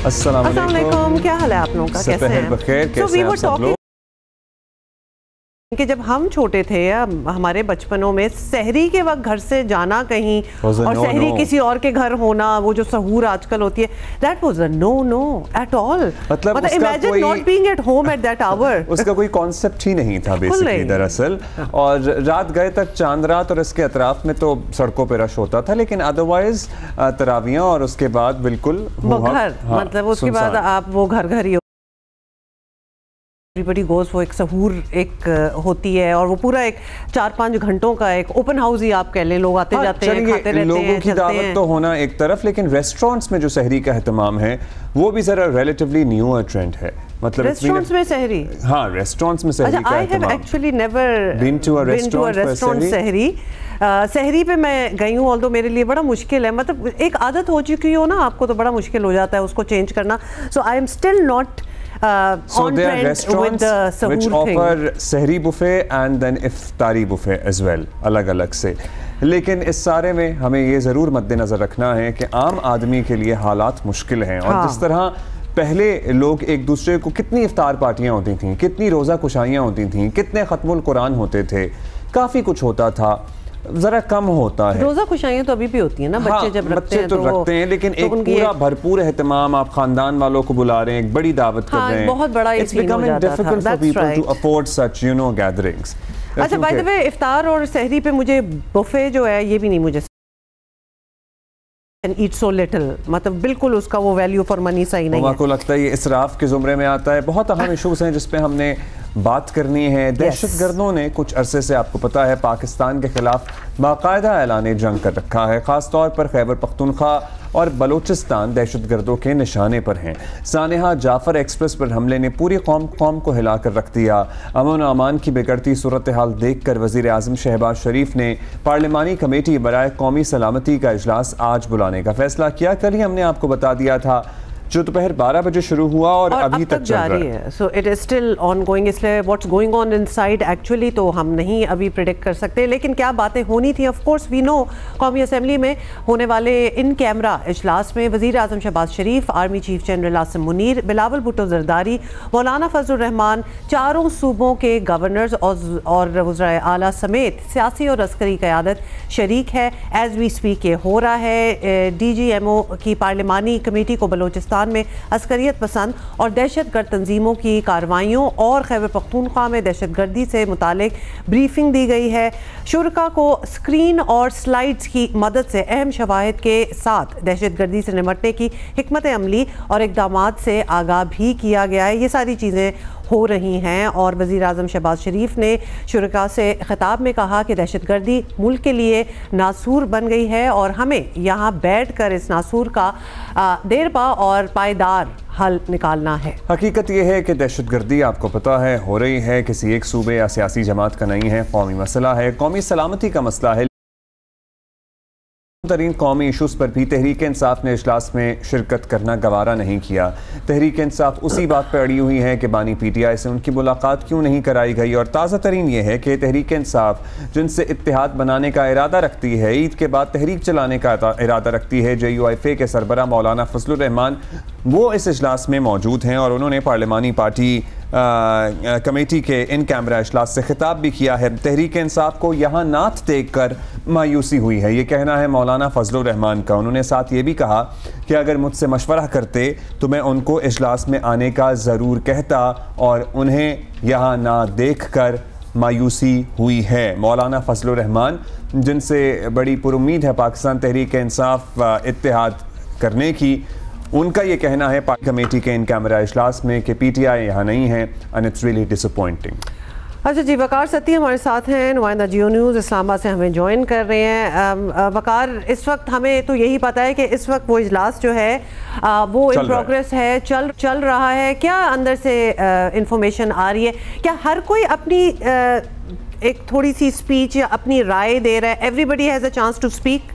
अस्सलाम वालेकुम, क्या हाल है आप लोगों का, कैसे हैं? बखैर, कैसे हैं आप सब लोग? कि जब हम छोटे थे या हमारे बचपनों में सहरी के वक्त घर से जाना कहीं और सहरी किसी और के घर होना, वो जो सहूर आजकल होती है, that was a no at all. मतलब imagine not being at home at that hour. उसका कोई कॉन्सेप्ट ही नहीं था बेसिकली दरअसल। और रात गए तक चांद रात और इसके अतराफ में तो सड़कों पे रश होता था, लेकिन अदरवाइज तरावियां और उसके बाद बिल्कुल घर, मतलब उसके बाद आप वो घर ही एवरीबडी गोज, वो एक सहूर एक होती है और वो पूरा एक 4-5 घंटों का एक ओपन हाउस ही आप कह लें, लोग आते जाते हैं, खाते रहते हैं, लोगों की दावत तो होना एक तरफ, लेकिन रेस्टोरेंट्स में जो सहरी का एहतमाम है वो भी जरा रिलेटिवली न्यूअर ट्रेंड है। मतलब रेस्टोरेंट्स में सहरी, हाँ रेस्टोरेंट्स में सहरी का एहतमाम। I have actually never been to a restaurant सहरी। सहरी पे मैं गई हूँ, ऑल्दो मेरे लिए बड़ा मुश्किल है, मतलब एक आदत हो चुकी हो ना आपको तो बड़ा मुश्किल हो जाता है उसको चेंज करना। So I am still not so there are restaurants which offer सहरी buffet and then इफ्तारी buffet as well, अलग अलग से। लेकिन इस सारे में हमें ये ज़रूर मद्देनज़र रखना है कि आम आदमी के लिए हालात मुश्किल हैं। और जिस तरह पहले लोग एक दूसरे को, कितनी इफ्तार पार्टियाँ होती थीं, कितनी रोज़ा कुशाइयाँ होती थीं, कितने ख़त्मुल कुरान होते थे, काफ़ी कुछ होता था, जरा कम होता है। रोजा खुशाइयाँ तो अभी भी होती हैं ना, बच्चे जब रखते हैं तो रखते हैं, लेकिन एक पूरा भरपूर एहतमाम, आप खानदान वालों को बुला रहे हैं, एक बड़ी दावत कर रहे हैं, बहुत बड़ा it's becoming difficult for people to afford such gatherings. अच्छा, बाय द वे इफ्तार और सहरी पे मुझे बुफे जो है ये भी नहीं मुझे ईट सो लिटिल, मतलब बिल्कुल उसका वो वैल्यू फॉर मनी सही नहीं है। आपको लगता है ये इसराफ के जुमरे में आता है? बहुत अहम इशूज हैं जिस पे हमने बात करनी है। दहशतगर्दों ने कुछ अरसे से, आपको पता है, पाकिस्तान के खिलाफ बाकायदा ऐलान जंग कर रखा है। ख़ास तौर पर खैबर पख्तूनख्वा और बलूचिस्तान दहशतगर्दों के निशाने पर हैं। सानेहा जाफर एक्सप्रेस पर हमले ने पूरी कौम को हिला कर रख दिया। अमन और अमान की बिगड़ती सूरत हाल देख कर वज़ीर आज़म शहबाज शरीफ ने पार्लिमानी कमेटी बराए कौमी सलामती का इजलास आज बुलाने का फैसला किया। कल ही हमने आपको बता दिया था, जो दोपहर 12 बजे शुरू हुआ और अभी तक जारी है। So it is still ongoing, इसलिए what's going on inside actually तो हम नहीं अभी प्रेडिक्ट कर सकते, लेकिन क्या बातें होनी थी। ऑफ कोर्स वी नो कौमी असम्बली में होने वाले इन कैमरा इजलास में वज़ीर आज़म Shehbaz Sharif, army chief general Asim Munir, Bilawal Bhutto Zardari, Maulana Fazlur Rahman, चारों सूबों के गवर्नर्स और वज़राए आला समेत सियासी और अस्करी क़यादत शरीक है। एज वी स्पीक ये हो रहा है। DGMO की पार्लिमानी कमेटी को बलोचिस्तान में अस्करियत पसंद और दहशतगर्द तंजीमों की कार्रवाइयों और खैबर पख्तूनख्वा में दहशतगर्दी से मुतालिक ब्रीफिंग दी गई है। शुरका को स्क्रीन और स्लाइड्स की मदद से अहम शवाहिद के साथ दहशतगर्दी से निपटने की हिकमत अमली और इक़दामात से आगाह भी किया गया है। ये सारी चीज़ें हो रही हैं और वज़ीर आज़म शहबाज शरीफ ने शुरका से खिताब में कहा कि दहशतगर्दी मुल्क के लिए नासूर बन गई है और हमें यहाँ बैठ कर इस नासूर का देरपा और पायदार हल निकालना है। हकीकत यह है कि दहशतगर्दी, आपको पता है, हो रही है, किसी एक सूबे या सियासी जमात का नहीं है, कौमी मसला है, कौमी सलामती का मसला है। तरीन कौमी इशूज़ पर भी तहरीक इंसाफ ने इजलास में शिरकत करना गवारा नहीं किया। तहरीक इंसाफ उसी बात पर अड़ी हुई है कि बानी PTI से उनकी मुलाकात क्यों नहीं कराई गई। और ताज़ा तरीन ये है कि तहरीक इंसाफ जिनसे इत्तेहाद बनाने का इरादा रखती है, ईद के बाद तहरीक चलाने का इरादा रखती है, JUIFA के सरबरा मौलाना फजलुर रहमान, वो इस इजलास में मौजूद हैं और उन्होंने पार्लिमानी पार्टी कमेटी के इन कैमरा इजलास से खिताब भी किया है। तहरीक इंसाफ को यहाँ नात देख कर मायूसी हुई है, ये कहना है मौलाना फजलुर रहमान का। उन्होंने साथ ये भी कहा कि अगर मुझसे मशवरा करते तो मैं उनको इजलास में आने का ज़रूर कहता और उन्हें यहाँ ना देख कर मायूसी हुई है। मौलाना फजलुर रहमान, जिनसे बड़ी पुरुम्मीद है पाकिस्तान तहरीक इंसाफ इत्तेहाद करने की, उनका ये कहना है कमेटी के इन कैमरा इजलास में कि PTI यहाँ नहीं है एंड इट्स रियली डिसअपॉइंटिंग। अच्छा जी, वकार सती हमारे साथ हैं, नुमाइंदा जियो न्यूज़ इस्लामाबाद से हमें ज्वाइन कर रहे हैं। वकार, इस वक्त हमें तो यही पता है कि इस वक्त वो इजलास जो है वो इन प्रोग्रेस है, चल रहा है। क्या अंदर से इंफॉर्मेशन आ रही है? क्या हर कोई अपनी एक थोड़ी सी स्पीच या अपनी राय दे रहा है? Everybody has a chance to speak.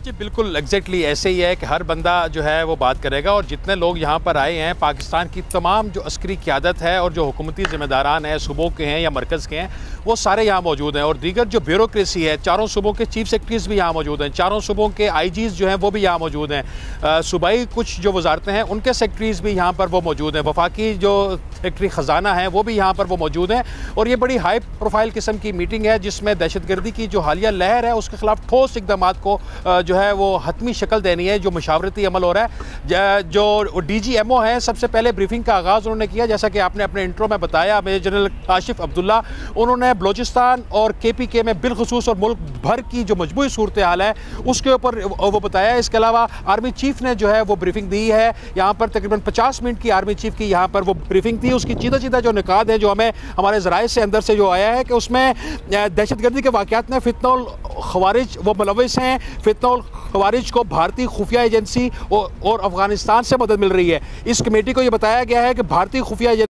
जी बिल्कुल एग्जैक्टली ऐसे ही है कि हर बंदा जो है वो बात करेगा, और जितने लोग यहाँ पर आए हैं पाकिस्तान की तमाम जो अस्करी क़यादत है और जो हुकूमती ज़िम्मेदारान हैं, सूबों के हैं या मरकज़ के हैं, वो सारे यहाँ मौजूद हैं। और दीगर जो ब्यूरोक्रेसी है, चारों सूबों के चीफ सेक्रेटरीज भी यहाँ मौजूद हैं, चारों सूबों के IGs जो हैं वो भी यहाँ मौजूद हैं, सूबाई कुछ जो वजारतें हैं उनके सेक्रेटरीज भी यहाँ पर वो मौजूद हैं, वफाकी जो सेक्रेटरी ख़जाना है वो भी यहाँ पर वो मौजूद हैं। और ये बड़ी हाई प्रोफाइल किस्म की मीटिंग है जिसमें दहशतगर्दी की जो हालिया लहर है उसके खिलाफ ठोस इक़दाम को जो है वो हतमी शक्ल देनी है। जो मुशावरती अमल हो रहा है, जो DGMO है, सबसे पहले ब्रीफिंग का आगाज़ उन्होंने किया, जैसा कि आपने अपने इंट्रो में बताया। मेजर जनरल काशिफ अब्दुल्ला उन्होंने बलोचिस्तान और KPK में बिलखुसूस और मुल्क भर की जो मजबूरी सूरत हाल है उसके ऊपर वो बताया। इसके अलावा आर्मी चीफ ने जो है वो ब्रीफिंग दी है, यहाँ पर तकरीबन 50 मिनट की आर्मी चीफ की यहाँ पर वो ब्रीफिंग थी। उसकी चीदा जो निकात है जो हमें हमारे ज़राए से अंदर से जो आया है कि उसमें दहशतगर्दी के वाक़यात में फितनउल ख़वारिज वो मुलविस हैं। फितनउल ख़वारिज को भारतीय खुफिया एजेंसी और अफ़गानिस्तान से मदद मिल रही है। इस कमेटी को ये बताया गया है कि भारतीय खुफिया एजेंसी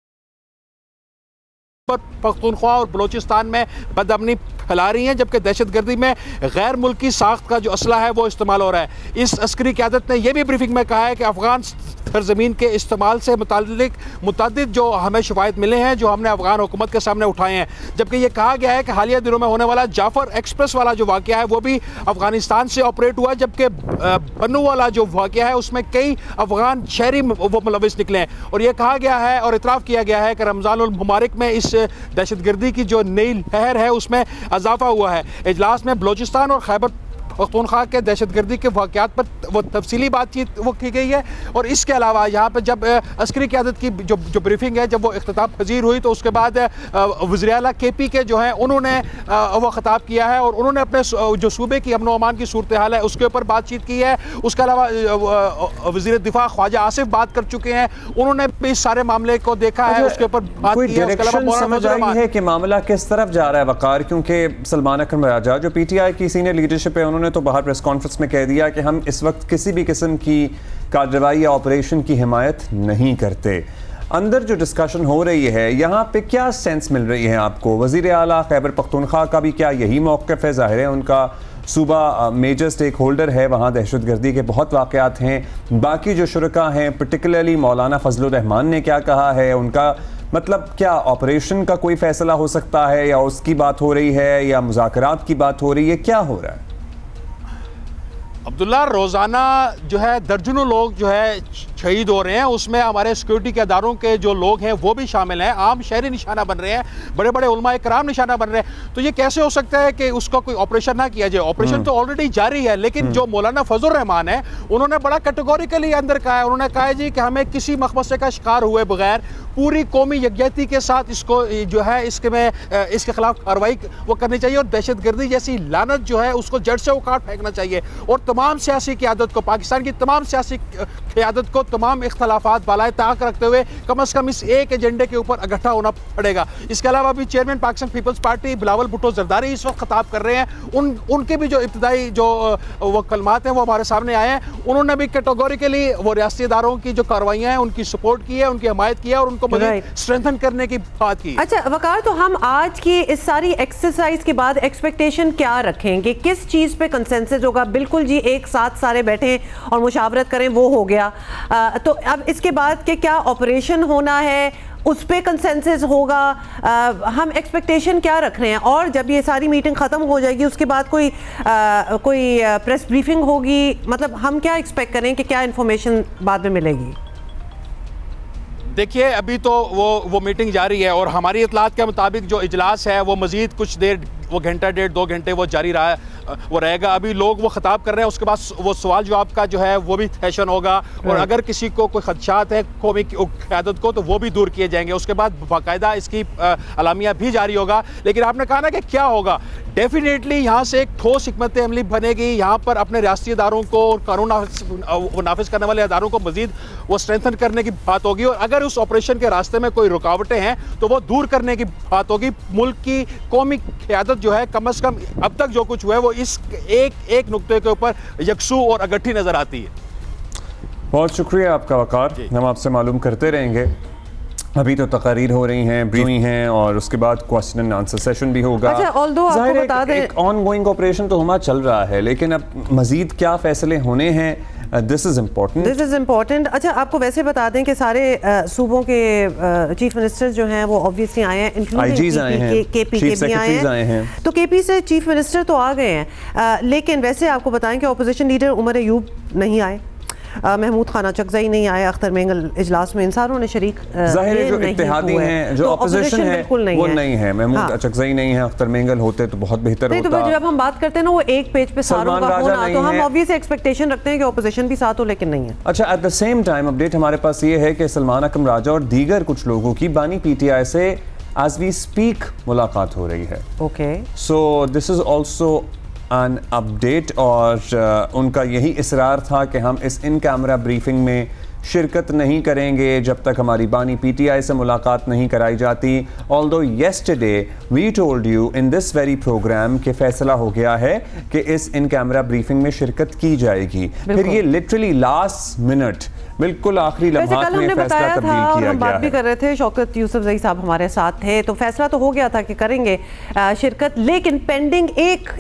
पख्तूनख्वा और बलोचिस्तान में बदअमनी फैला रही हैं, जबकि दहशतगर्दी में गैर मुल्की साख्त का जो असला है वो इस्तेमाल हो रहा है। इस अस्करी क़यादत ने यह भी ब्रीफिंग में कहा है कि अफ़गान सरजमीन के इस्तेमाल से मुतअद्दिद जो हमें शिकायत मिले हैं जो हमने अफ़गान हुकूमत के सामने उठाए हैं, जबकि ये कहा गया है कि हालिया दिनों में होने वाला जाफ़र एक्सप्रेस वाला जो वाक़या है वो भी अफ़गानिस्तान से ऑपरेट हुआ, जबकि बन्नू वाला जो वाक़या है उसमें कई अफ़गान शहरी वो मुलविस निकले हैं। और ये कहा गया है और इतराफ़ किया गया है कि रमज़ानुल मुबारक में इस दहशतगर्दी की जो नई लहर है उसमें इजाफा हुआ है। इजलास में बलोचिस्तान और खैबर पख्तूनख्वा के दहशतगर्दी के वाक़यात पर वो तफसीली बातचीत वो की गई है। और इसके अलावा यहाँ पर जब अस्करी क़यादत की जो ब्रीफिंग है जब वो इख्तिताम पजीर हुई तो उसके बाद वज़ीर आला KPK जो हैं उन्होंने वो ख़िताब किया है और उन्होंने अपने जो सूबे की अमन व अमान की सूरत हाल है उसके ऊपर बातचीत की है। उसके अलावा वज़ीर दिफा ख्वाजा आसिफ बात कर चुके हैं, उन्होंने भी इस सारे मामले को देखा है, उसके ऊपर बात की है। समझ आई है कि मामला किस तरफ जा रहा है वक़ार, क्योंकि सलमान अकरम राजा जो PTI की सीनियर लीडरशिप है उन्होंने तो बाहर प्रेस कॉन्फ्रेंस में कह दिया कि हम इस वक्त किसी भी किस्म की कार्रवाई या ऑपरेशन की हिमायत नहीं करते। अंदर जो डिस्कशन हो रही है यहाँ पे क्या सेंस मिल रही है आपको? वज़ीर आला खैबर पख्तूनख्वा का भी क्या यही मौक़िफ़ है? ज़ाहिर है उनका सूबा मेजर स्टेक होल्डर है, वहाँ दहशतगर्दी के बहुत वाक़यात हैं। बाकी जो शुरका हैं पर्टिकुलरली मौलाना फजलुर रहमान ने क्या कहा है, उनका मतलब क्या ऑपरेशन का कोई फ़ैसला हो सकता है या उसकी बात हो रही है या मुज़ाकरात की बात हो रही है, क्या हो रहा है? अब्दुल्ला, रोज़ाना जो है दर्जनों लोग जो है शहीद हो रहे हैं, उसमें हमारे सिक्योरिटी के अदारों के जो लोग हैं वो भी शामिल हैं, आम शहरी निशाना बन रहे हैं, बड़े बड़े उलमा इकराम निशाना बन रहे हैं। तो ये कैसे हो सकता है कि उसका कोई ऑपरेशन ना किया जाए? ऑपरेशन तो ऑलरेडी जारी है, लेकिन जो मौलाना फजलुर रहमान है उन्होंने बड़ा कैटेगोरिकली अंदर कहा है, उन्होंने कहा है जी कि हमें किसी मखमसे का शिकार हुए बगैर पूरी कौमी यकजहती के साथ इसको जो है इसके खिलाफ कार्रवाई वो करनी चाहिए और दहशतगर्दी जैसी लानत जो है उसको जड़ से उखाड़ फेंकना चाहिए। और तमाम सियासी क़यादत को, पाकिस्तान की तमाम सियासी क़यादत को तमाम इख्तलाफात बालाए ताक रखते हुए कम अज़ कम इस एक एजेंडे के ऊपर इकट्ठा होना पड़ेगा। इसके अलावा भी chairman Pakistan People's Party Bilawal Bhutto Zardari इस वक्त खिताब कर रहे हैं, उनके भी जो इब्तदाई जो वो कलमात हैं वो हमारे सामने आए हैं। उन्होंने भी कैटेगोरिकली वो रियासती इदारों की जो कार्रवाइयाँ हैं उनकी सपोर्ट की है, उनकी हमायत की है और उनको स्ट्रेंथन करने की बात की। अच्छा वकार, तो हम आज की इस सारी एक्सरसाइज के बाद एक्सपेक्टेशन क्या रखेंगे? किस चीज़ पे कंसेंसस होगा? बिल्कुल जी एक साथ सारे बैठें और मुशावरत करें, वो हो गया। तो अब इसके बाद के क्या ऑपरेशन होना है उस पर कंसेंसस होगा? हम एक्सपेक्टेशन क्या रख रहे हैं? और जब ये सारी मीटिंग ख़त्म हो जाएगी उसके बाद कोई प्रेस ब्रीफिंग होगी, मतलब हम क्या एक्सपेक्ट करें कि क्या इन्फॉर्मेशन बाद में मिलेगी? देखिए अभी तो वो मीटिंग जारी है और हमारी इतलात के मुताबिक जो इजलास है वो मज़ीद कुछ देर, वो घंटा डेढ़ 2 घंटे वो जारी वो रहेगा। अभी लोग वो ख़िताब कर रहे हैं, उसके बाद वो सवाल जवाब का जो है वो भी सेशन होगा और अगर किसी को कोई खदशात है कौमी क़यादत को तो वो भी दूर किए जाएंगे। उसके बाद बाकायदा इसकी अलामिया भी जारी होगा। लेकिन आपने कहा ना कि क्या होगा, डेफिनेटली यहाँ से एक ठोस हिकमत अमली बनेगी। यहाँ पर अपने रियासती इदारों को और कानून नाफिज करने वाले इदारों को मज़ीद वो स्ट्रेंथन करने की बात होगी और अगर उस ऑपरेशन के रास्ते में कोई रुकावटें हैं तो वो दूर करने की बात होगी। मुल्क की कौमी क़यादत जो है कम अज़ कम अब तक जो कुछ हुआ है वो इस एक नुक्ते के ऊपर यकसू और अगट्ठी नज़र आती है। बहुत शुक्रिया आपका वकार, हम आपसे मालूम करते रहेंगे। अभी तो तकारीर हो रही हैं, ब्रीफिंग हैं और उसके बाद क्वेश्चन एंड आंसर सेशन भी होगा। अच्छा, आपको बता दें एक ऑनगोइंग ऑपरेशन तो हमारा चल रहा है, लेकिन अब मजीद क्या फैसले होने हैं, दिस इज़ इम्पोर्टेंट। अच्छा, आपको वैसे बता दें कि सारे सूबों के चीफ मिनिस्टर्स जो हैं वो ऑब्वियसली आए हैं, इंक्लूडिंग केपी आए हैं। तो केपी से चीफ मिनिस्टर तो आ गए हैं, लेकिन वैसे आपको बताएं कि अपोजिशन लीडर उमर अयूब नहीं आए, महमूद खान अचकज़ई नहीं आए, अख्तर मेंगल इजलास में इन सारों ने शरीक ज़ाहिर है जो इत्तेहादी हैं, जो अपोजिशन है वो नहीं है। महमूद अचकज़ई नहीं है, अख्तर मेंगल होते तो बहुत बेहतर होता। तो जब हम बात करते हैं ना वो एक पेज पे सारों का होना, तो हम ऑब्वियसली एक्सपेक्टेशन रखते हैं कि अपोजिशन भी साथ हो, लेकिन नहीं है। अच्छा, at the same time update हमारे पास ये है कि सलमान अकरम राजा और दीगर कुछ लोगों की बानी पीटीआई से एज वी स्पीक मुलाकात हो रही है। Okay, so this is also an update और उनका यही इसरार था कि हम इस इन कैमरा ब्रीफिंग में शिरकत नहीं करेंगे जब तक हमारी बानी पीटीआई से मुलाकात नहीं कराई जाती। Although yesterday we told you in this very programme कि फैसला हो गया है कि इस इन कैमरा ब्रीफिंग में शिरकत की जाएगी, फिर ये लिटरली लास्ट मिनट बिल्कुल आखिरी लम्हात में फैसला तब्दील किया गया। बात भी कर रहे थे, शौकत यूसुफजई साहब हमारे साथ थे, तो फैसला तो हो गया था कि करेंगे शिरकत, लेकिन पेंडिंग एक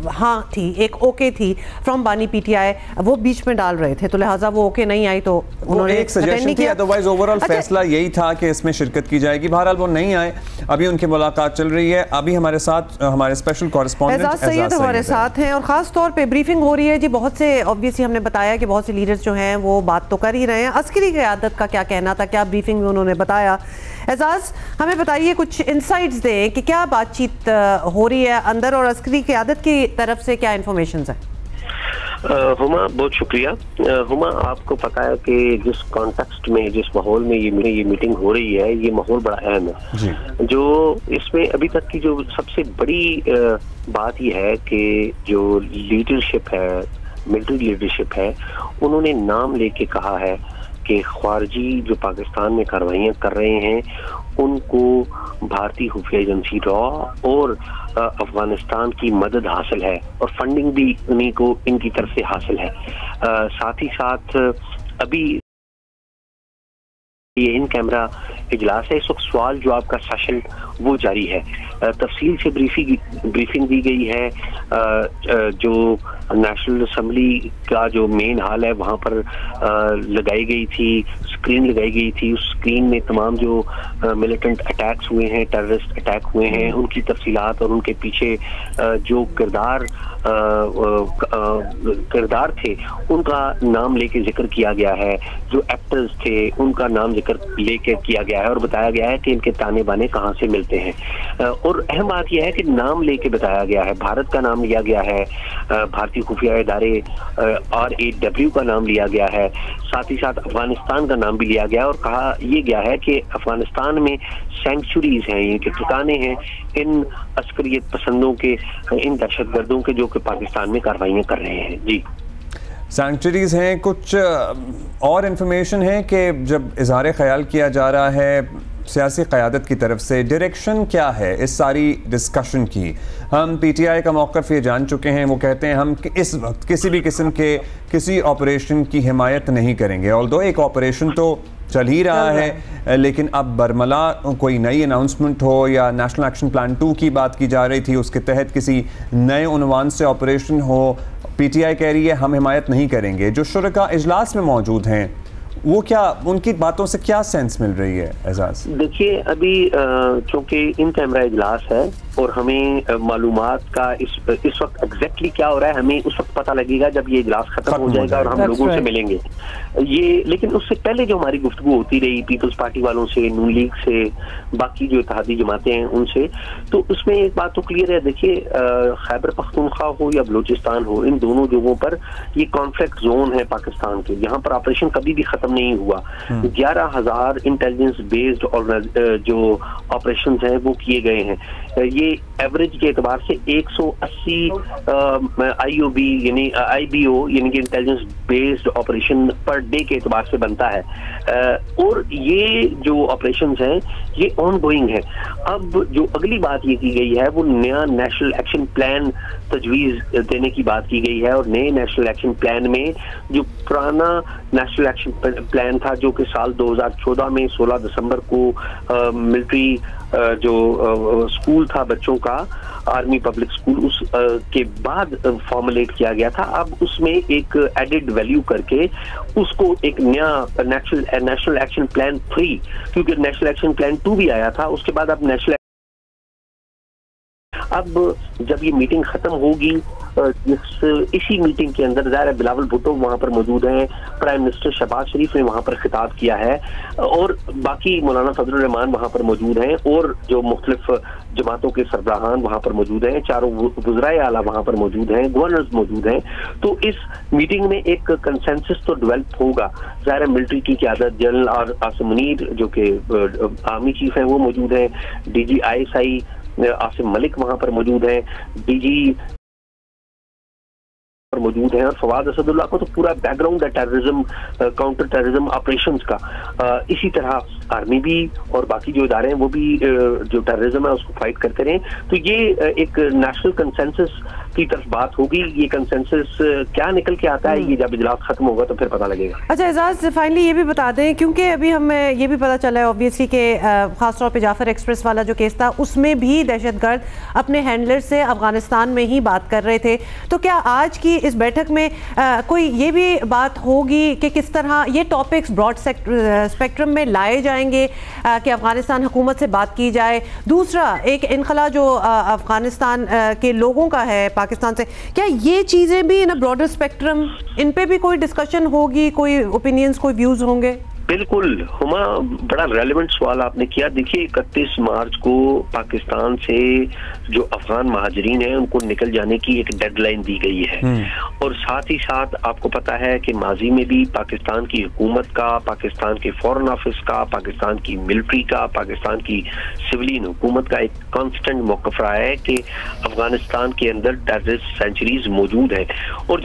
हाँ थी, एक ओके थी फ्रॉम बानी पीटीआई, वो बीच में डाल रहे थे, तो लिहाजा वो ओके नहीं आई तो उन्होंने एक सजेशन थी, अदरवाइज ओवरऑल फैसला यही था कि इसमें शिरकत की जाएगी। बहरहाल वो नहीं आए, अभी उनकी मुलाकात चल रही है। अभी हमारे साथ हमारे स्पेशल कॉरेस्पॉन्डेंट एजाज सैयद हमारे साथ हैं और खास तौर पे ब्रीफिंग हो रही है जी। बहुत से ऑब्वियसली हमने बताया कि बहुत से लीडर्स जो हैं वो बात तो कर ही रहे हैं, अस्करी क़यादत का क्या कहना था, क्या ब्रीफिंग में उन्होंने बताया। एजाज, हमें बताइए, कुछ इंसाइट्स दें कि क्या बातचीत हो रही है अंदर और अस्करी क़यादत की तरफ से क्या इंफॉर्मेशन है। हुमा, बहुत शुक्रिया। हुमा, आपको पता है कि जिस कॉन्टेक्स्ट में, जिस माहौल में ये मीटिंग हो रही है, ये माहौल बड़ा अहम है। जो इसमें अभी तक की जो सबसे बड़ी बात ये है कि जो लीडरशिप है, मिलिट्री लीडरशिप है, उन्होंने नाम लेके कहा है कि खारजी जो पाकिस्तान में कार्रवाइयाँ कर रहे हैं उनको भारतीय खुफिया एजेंसी रॉ और अफगानिस्तान की मदद हासिल है और फंडिंग भी उन्हीं को इनकी तरफ से हासिल है। साथ ही साथ अभी ये इन कैमरा इजलास है, इस वक्त सवाल जवाब का सेशन वो जारी है। तफसील से ब्रीफिंग दी गई है। जो नेशनल असम्बली का जो मेन हाल है वहाँ पर लगाई गई थी, स्क्रीन लगाई गई थी। उस स्क्रीन में तमाम जो मिलिटेंट अटैक्स हुए हैं, टेररिस्ट अटैक हुए हैं, उनकी तफसीलात और उनके पीछे जो किरदार थे उनका नाम लेके जिक्र किया गया है। जो एक्टर्स थे उनका नाम जिक्र लेके किया गया है और बताया गया है कि इनके ताने बाने कहाँ से मिलते हैं। और अहम बात यह है कि नाम लेके बताया गया है, भारत का नाम लिया गया है, भारतीय खुफिया इदारे RAW का नाम लिया गया है, साथ ही साथ अफगानिस्तान का नाम भी लिया गया और कहा यह गया है कि अफगानिस्तान में सेंचुरीज हैं, इनके ठिकाने हैं इन अस्करियत पसंदों के, इन दहशतगर्दों के जो कि पाकिस्तान में कार्रवाइयाँ कर रहे हैं। जी, सेंचुरीज हैं। कुछ और इन्फॉर्मेशन है कि जब इजहार ख्याल किया जा रहा है सियासी क़यादत की तरफ से, डायरेक्शन क्या है इस सारी डिस्कशन की? हम PTI का मौक़िफ़ ये जान चुके हैं, वो कहते हैं हम इस वक्त किसी भी किस्म के किसी ऑपरेशन की हिमायत नहीं करेंगे। ऑल्दो एक ऑपरेशन तो चल ही रहा है, लेकिन अब बरमला कोई नई अनाउंसमेंट हो या नेशनल एक्शन प्लान 2 की बात की जा रही थी, उसके तहत किसी नए उन्वान से ऑपरेशन हो, PTI कह रही है हम हिमायत नहीं करेंगे। जो शुरका इजलास में मौजूद हैं वो क्या, उनकी बातों से क्या सेंस मिल रही है? एजाज, देखिए, अभी चूंकि इन कैमरा इजलास है और हमें मालूमात का इस वक्त एग्जैक्टली क्या हो रहा है हमें उस वक्त पता लगेगा जब ये इजलास खत्म हो जाएगा और हम लोगों से मिलेंगे ये। लेकिन उससे पहले जो हमारी गुफ्तगू होती रही पीपल्स पार्टी वालों से, नून लीग से, बाकी जो इत्तेहादी जमातें हैं उनसे, तो उसमें एक बात तो क्लियर है। देखिए, खैबर पख्तूनख्वा हो या बलूचिस्तान हो, इन दोनों जगहों पर ये कॉन्फ्लिक्ट जोन है पाकिस्तान के, जहाँ पर ऑपरेशन कभी भी खत्म नहीं हुआ। 11,000 इंटेलिजेंस बेस्ड और जो ऑपरेशन हैं वो किए गए हैं। ये एवरेज के एतबार से 180 IOB यानी IBO यानी कि intelligence based operation per day के एतबार से बनता है। और ये जो ऑपरेशंस हैं ये ऑन गोइंग है। अब जो अगली बात ये की गई है वो नया नेशनल एक्शन प्लान तजवीज़ देने की बात की गई है। और नए नेशनल एक्शन प्लान में जो पुराना नेशनल एक्शन प्लान था जो कि साल 2014 में 16 दिसंबर को मिलिट्री जो स्कूल था बच्चों का, आर्मी पब्लिक स्कूल, उस के बाद फॉर्मुलेट किया गया था। अब उसमें एक एडेड वैल्यू करके उसको एक नया नेशनल एक्शन प्लान 3, क्योंकि नेशनल एक्शन प्लान 2 भी आया था, उसके बाद अब अब जब ये मीटिंग खत्म होगी, इसी मीटिंग के अंदर ज़ाहिर बिलावल भुट्टो वहाँ पर मौजूद हैं, प्राइम मिनिस्टर शहबाज शरीफ ने वहाँ पर खिताब किया है और बाकी मौलाना फजलुर रहमान वहाँ पर मौजूद हैं और जो मुख्तलिफ जमातों के सरबराहान वहाँ पर मौजूद हैं, चारों वज़राए आला वहाँ पर मौजूद हैं, गवर्नर्स मौजूद हैं। तो इस मीटिंग में एक कंसेंसस तो डेवलप होगा। ज़ाहिर मिलिट्री की क़यादत जनरल आसिम मुनीर जो कि आर्मी चीफ हैं वो मौजूद हैं, DG ISI आसिम मलिक वहाँ पर मौजूद हैं, DG पर मौजूद हैं और फवाद असदुल्ला को तो पूरा बैकग्राउंड है टेररिज्म, काउंटर टेररिज्म ऑपरेशंस का। इसी तरह आर्मी भी और बाकी जो इदारे हैं वो भी जो टेररिज्म है उसको फाइट करते रहे। तो ये एक नेशनल कंसेंसस की तरफ बात होगी। ये कंसेंसस क्या निकल के आता है ये जब इजलास खत्म होगा तो फिर पता लगेगा। अच्छा एजाज, फाइनली ये भी बता दें, क्योंकि अभी हमें ये भी पता चला है ऑब्वियसली कि खासतौर पे जाफर एक्सप्रेस वाला जो केस था उसमें भी दहशतगर्द अपने हैंडलर से अफगानिस्तान में ही बात कर रहे थे। तो क्या आज की इस बैठक में कोई ये भी बात होगी कि किस तरह ये टॉपिक्स ब्रॉड स्पेक्ट्रम में लाए जाएंगे कि अफगानिस्तान हुकूमत से बात की जाए? दूसरा, एक इनखला जो अफगानिस्तान के लोगों का है पाकिस्तान से, क्या ये चीज़ें भी इन अ ब्रॉडर स्पेक्ट्रम, इन पे भी कोई डिस्कशन होगी, कोई ओपिनियंस, कोई व्यूज़ होंगे? बिल्कुल हुमा, बड़ा रेलेवेंट सवाल आपने किया। देखिए 31 मार्च को पाकिस्तान से जो अफगान महाजरीन हैं उनको निकल जाने की एक डेडलाइन दी गई है और साथ ही साथ आपको पता है कि माजी में भी पाकिस्तान की हुकूमत का, पाकिस्तान के फॉरेन ऑफिस का, पाकिस्तान की मिलिट्री का, पाकिस्तान की सिविलियन हुकूमत का एक कॉन्स्टेंट मौक़िफ़ रहा है कि अफगानिस्तान के अंदर टेररिस्ट सेंचुरीज मौजूद है। और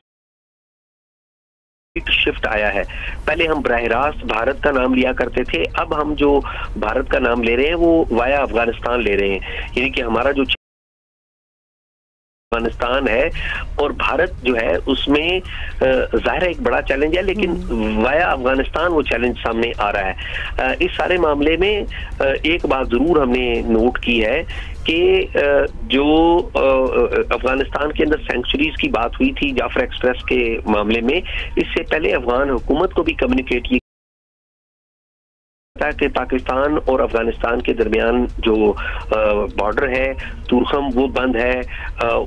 शिफ्ट आया है, पहले हम बराह रास्त भारत का नाम लिया करते थे, अब हम जो भारत का नाम ले रहे हैं वो वाया अफगानिस्तान ले रहे हैं। यानी कि हमारा जो अफगानिस्तान है और भारत जो है उसमें जाहिर एक बड़ा चैलेंज है, लेकिन वाया अफगानिस्तान वो चैलेंज सामने आ रहा है। इस सारे मामले में एक बात जरूर हमने नोट की है कि जो अफगानिस्तान के अंदर सेंचुरीज की बात हुई थी जाफर एक्सप्रेस के मामले में, इससे पहले अफगान हुकूमत को भी कम्युनिकेट किया कि पाकिस्तान और अफगानिस्तान के दरमियान जो बॉर्डर है तुरखम वो बंद है।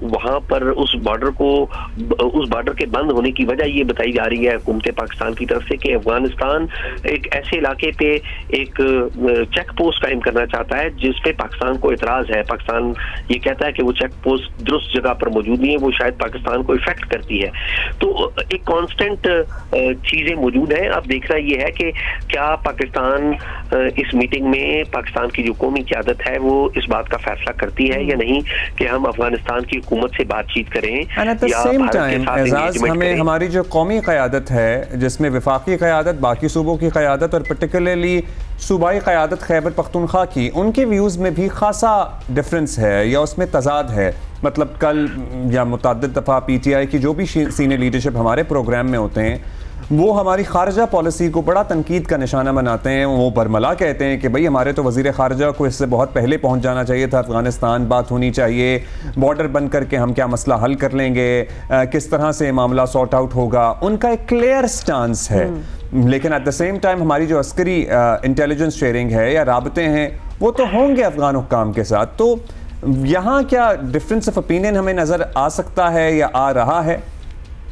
वहाँ पर उस बॉर्डर के बंद होने की वजह ये बताई जा रही है हुकूमत पाकिस्तान की तरफ से कि अफगानिस्तान एक ऐसे इलाके पे एक चेक पोस्ट कायम करना चाहता है जिस पे पाकिस्तान को इतराज है। पाकिस्तान ये कहता है कि वो चेक पोस्ट दुरुस्त जगह पर मौजूद नहीं है, वो शायद पाकिस्तान को इफेक्ट करती है। तो एक कांस्टेंट चीजें मौजूद हैं। अब देखना ये है कि क्या पाकिस्तान इस मीटिंग में पाकिस्तान की जो कौमी क़यादत है वो इस बात का फैसला करती है या नहीं कि हम अफगानिस्तान की हुकूमत से बातचीत करें या भारत के साथ एंगेजमेंट करें। हमारी जो कौमी क़यादत है जिसमें वफाकी क़यादत, बाकी सूबों की क़यादत और पर्टिकुलरली सूबाई क़यादत खैबर पख्तूनख्वा की, उनके व्यूज़ में भी खासा डिफरेंस है या उसमें तजाद है। मतलब कल या मुतअद्दिद दफ़ा PTI की जो भी सीनियर लीडरशिप हमारे प्रोग्राम में होते हैं वो हमारी खारजा पॉलिसी को बड़ा तनकीद का निशाना बनाते हैं। वो बरमला कहते हैं कि भाई हमारे तो वज़ीर ख़ारजा को इससे बहुत पहले पहुंच जाना चाहिए था अफ़गानिस्तान, बात होनी चाहिए, बॉर्डर बंद करके हम क्या मसला हल कर लेंगे, किस तरह से मामला सॉर्ट आउट होगा। उनका एक क्लियर स्टांस है, लेकिन एट द सेम टाइम हमारी जो अस्करी इंटेलिजेंस शेयरिंग है या राबते हैं वो तो होंगे अफ़गान हुक्काम के साथ। तो यहाँ क्या डिफरेंस ऑफ ओपिनियन हमें नज़र आ सकता है या आ रहा है?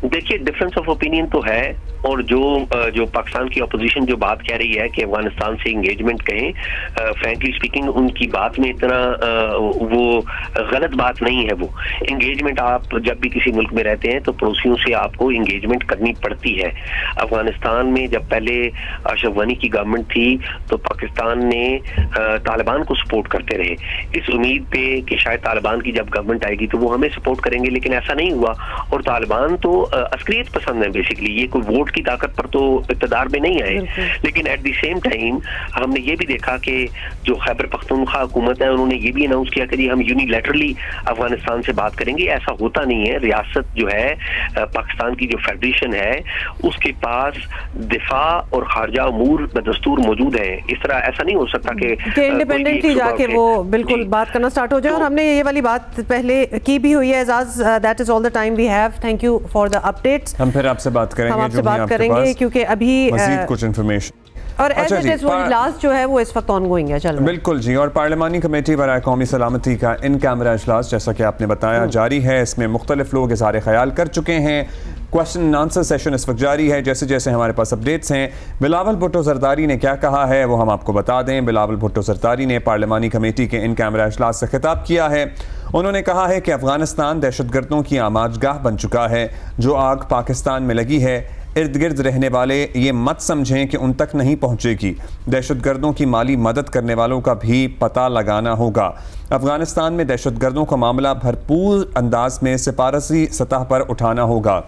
देखिए डिफरेंस ऑफ ओपिनियन तो है और जो पाकिस्तान की अपोजिशन जो बात कह रही है कि अफगानिस्तान से इंगेजमेंट कहें, फ्रैंकली स्पीकिंग उनकी बात में इतना वो गलत बात नहीं है। वो इंगेजमेंट, आप जब भी किसी मुल्क में रहते हैं तो पड़ोसियों से आपको इंगेजमेंट करनी पड़ती है। अफगानिस्तान में जब पहले अशरफ गनी की गवर्नमेंट थी तो पाकिस्तान ने तालिबान को सपोर्ट करते रहे, इस उम्मीद पे कि शायद तालिबान की जब गवर्नमेंट आएगी तो वो हमें सपोर्ट करेंगे, लेकिन ऐसा नहीं हुआ। और तालिबान तो अस्करियत पसंद है बेसिकली, ये कोई वोट की ताकत पर तो इक़्तिदार में नहीं आए। लेकिन एट द सेम टाइम हमने ये भी देखा कि जो खैबर पख्तूनख्वा हुकूमत है उन्होंने ये भी अनाउंस किया कि हम यूनिलैटरली अफगानिस्तान से बात करेंगे। ऐसा होता नहीं है। रियासत जो है पाकिस्तान की जो फेडरेशन है उसके पास दिफा और खारजा अमूर बदस्तूर मौजूद है। इस तरह ऐसा नहीं हो सकता कि इंडिपेंडेंटली जाके वो बिल्कुल बात करना स्टार्ट हो जाए। और हमने ये वाली बात पहले की भी हुई है। Ejaz, that is all the time we have. Thank you for the updates. हम फिर आपसे बात करेंगे, हम आपसे बात करेंगे क्योंकि अभी मज़ीद कुछ इन्फॉर्मेशन और इजलास जो है वो इस वक्त ऑनगोइंग है। चलो बिल्कुल जी। और पार्लिमानी कमेटी बराए कौमी सलामती का इन कैमरा इजलास जैसा कि आपने बताया जारी है। इसमें मुख्तलिफ लोग इज़हार ख्याल कर चुके हैं। क्वेश्चन एंड आंसर सेशन इस वक्त जारी है। जैसे जैसे हमारे पास अपडेट्स हैं, बिलावल भुट्टो जरदारी ने क्या कहा है वो हम आपको बता दें। बिलावल भुट्टो जरदारी ने पार्लिमानी कमेटी के इन कैमरा इजलास से खिताब किया है। उन्होंने कहा है कि अफगानिस्तान दहशतगर्दों की आमाजगाह बन चुका है। जो आग पाकिस्तान में लगी है, इर्द गिर्द रहने वाले ये मत समझें कि उन तक नहीं पहुंचेगी। दहशतगर्दों की माली मदद करने वालों का भी पता लगाना होगा। अफगानिस्तान में दहशतगर्दों का मामला भरपूर अंदाज में सिफारसी सतह पर उठाना होगा।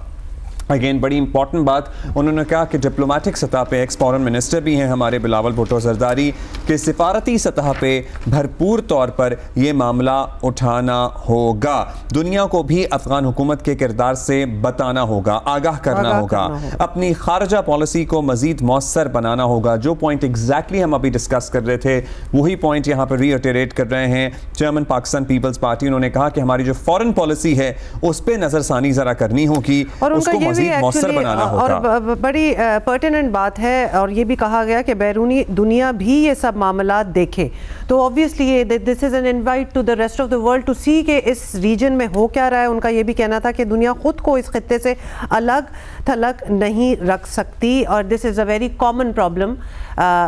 अगेन बड़ी इंपॉर्टेंट बात उन्होंने कहा कि डिप्लोमेटिक सतह पे एक्स फॉरेन मिनिस्टर भी हैं हमारे बिलावल भुट्टो जरदारी के सिफारती सतह पे भरपूर तौर पर ये मामला उठाना होगा। दुनिया को भी अफगान हुकूमत के किरदार से बताना होगा, आगाह करना होगा। अपनी खारजा पॉलिसी को मजीद मौसर बनाना होगा। जो पॉइंट एग्जैक्टली हम अभी डिस्कस कर रहे थे वही पॉइंट यहाँ पर रीइटरेट कर रहे हैं चेयरमैन पाकिस्तान पीपल्स पार्टी। उन्होंने कहा कि हमारी जो फॉरेन पॉलिसी है उस पर नजरसानी जरा करनी होगी, उसको और बड़ी पर्टिनेंट बात है। और ये भी कहा गया कि बैरूनी दुनिया भी ये सब मामला देखे। तो obviously this is an invite to the rest of the world to see कि इस रीजन में हो क्या रहा है। उनका ये भी कहना था कि दुनिया खुद को इस खित्ते से अलग थलग नहीं रख सकती और this is a very common problem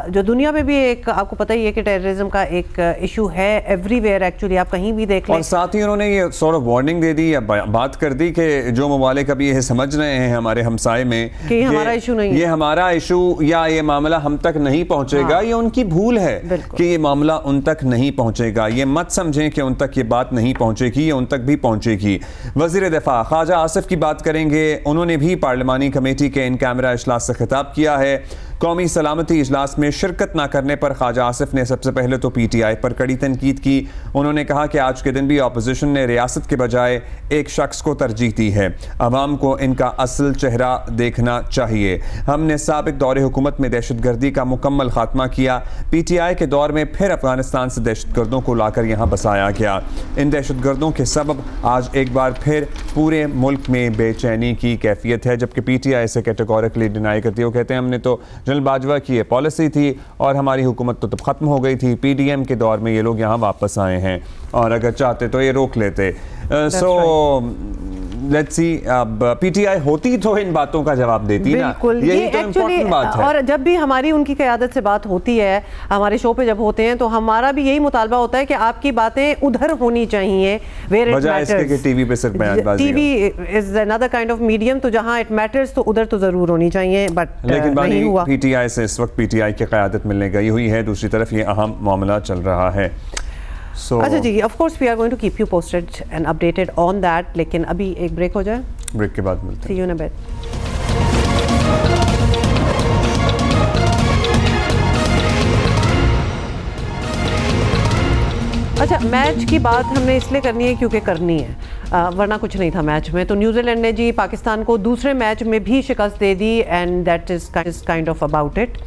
जो दुनिया में भी एक, आपको पता ही है कि टेररिज्म का एक इशू है एवरीवेयर एक्चुअली, आप कहीं भी देख लें। और साथ ही उन्होंने ये सॉर्ट ऑफ वार्निंग दे दी या बात कर दी कि जो ममालिक अभी ये समझ रहे हैं हमारे हमसाए में कि हमारा इशू नहीं है, ये हमारा इशू या ये मामला हम तक नहीं पहुंचेगा, हाँ। ये उनकी भूल है कि ये मामला उन तक नहीं पहुंचेगा। ये मत समझें कि उन तक ये बात नहीं पहुंचेगी, ये उन तक भी पहुंचेगी। वज़ीर दिफा ख्वाजा आसिफ की बात करेंगे। उन्होंने भी पार्लिमानी कमेटी के इन कैमरा इजलास से खिताब किया है। कौमी सलामती इजलास में शिरकत न करने पर ख्वाजा आसिफ ने सबसे पहले तो PTI पर कड़ी तनकीद की। उन्होंने कहा कि आज के दिन भी अपोजिशन ने रियासत के बजाय एक शख्स को तरजीह दी है। अवाम को इनका असल चेहरा देखना चाहिए। हमने साबिक दौरे हुकूमत में दहशतगर्दी का मुकम्मल खात्मा किया। PTI के दौर में फिर अफगानिस्तान से दहशतगर्दों को लाकर यहाँ बसाया गया। इन दहशतगर्दों के सबब आज एक बार फिर पूरे मुल्क में बेचैनी की कैफियत है, जबकि PTI इसे कैटेगोरिकली डिनाई करती है। वो कहते हैं हमने तो जनरल बाजवा की ये पॉलिसी थी और हमारी हुकूमत तो तब ख़त्म हो गई थी, PDM के दौर में ये लोग यहाँ वापस आए हैं और अगर चाहते तो ये रोक लेते। सो लेट्स सी, अब PTI होती तो इन बातों का जवाब देती ना, यही तो इम्पोर्टेंट बात है। और जब भी हमारी उनकी क़यादत से बात होती है, हमारे शो पे जब होते हैं तो हमारा भी यही मुतालबा होता है कि आपकी बातें उधर होनी चाहिए, वेयर इट मैटर्स। टीवी पे सिर्फ बयानबाजी, TV is another kind of medium, तो जहां इट मैटर्स तो उधर तो जरूर होनी चाहिए, बट नहीं हुआ। PTI से इस वक्त PTI की क़यादत मिलने गई हुई है, दूसरी तरफ ये अहम मामला चल रहा है। अच्छा जी, of course we are going to keep you posted and updated on that, लेकिन अभी एक ब्रेक हो जाए, ब्रेक के बाद मिलते हैं। सी यू इन अ बिट। अच्छा, मैच की बात हमने इसलिए करनी है क्योंकि करनी है, वरना कुछ नहीं था मैच में। तो न्यूजीलैंड ने जी पाकिस्तान को दूसरे मैच में भी शिकस्त दे दी and that is kind of about it.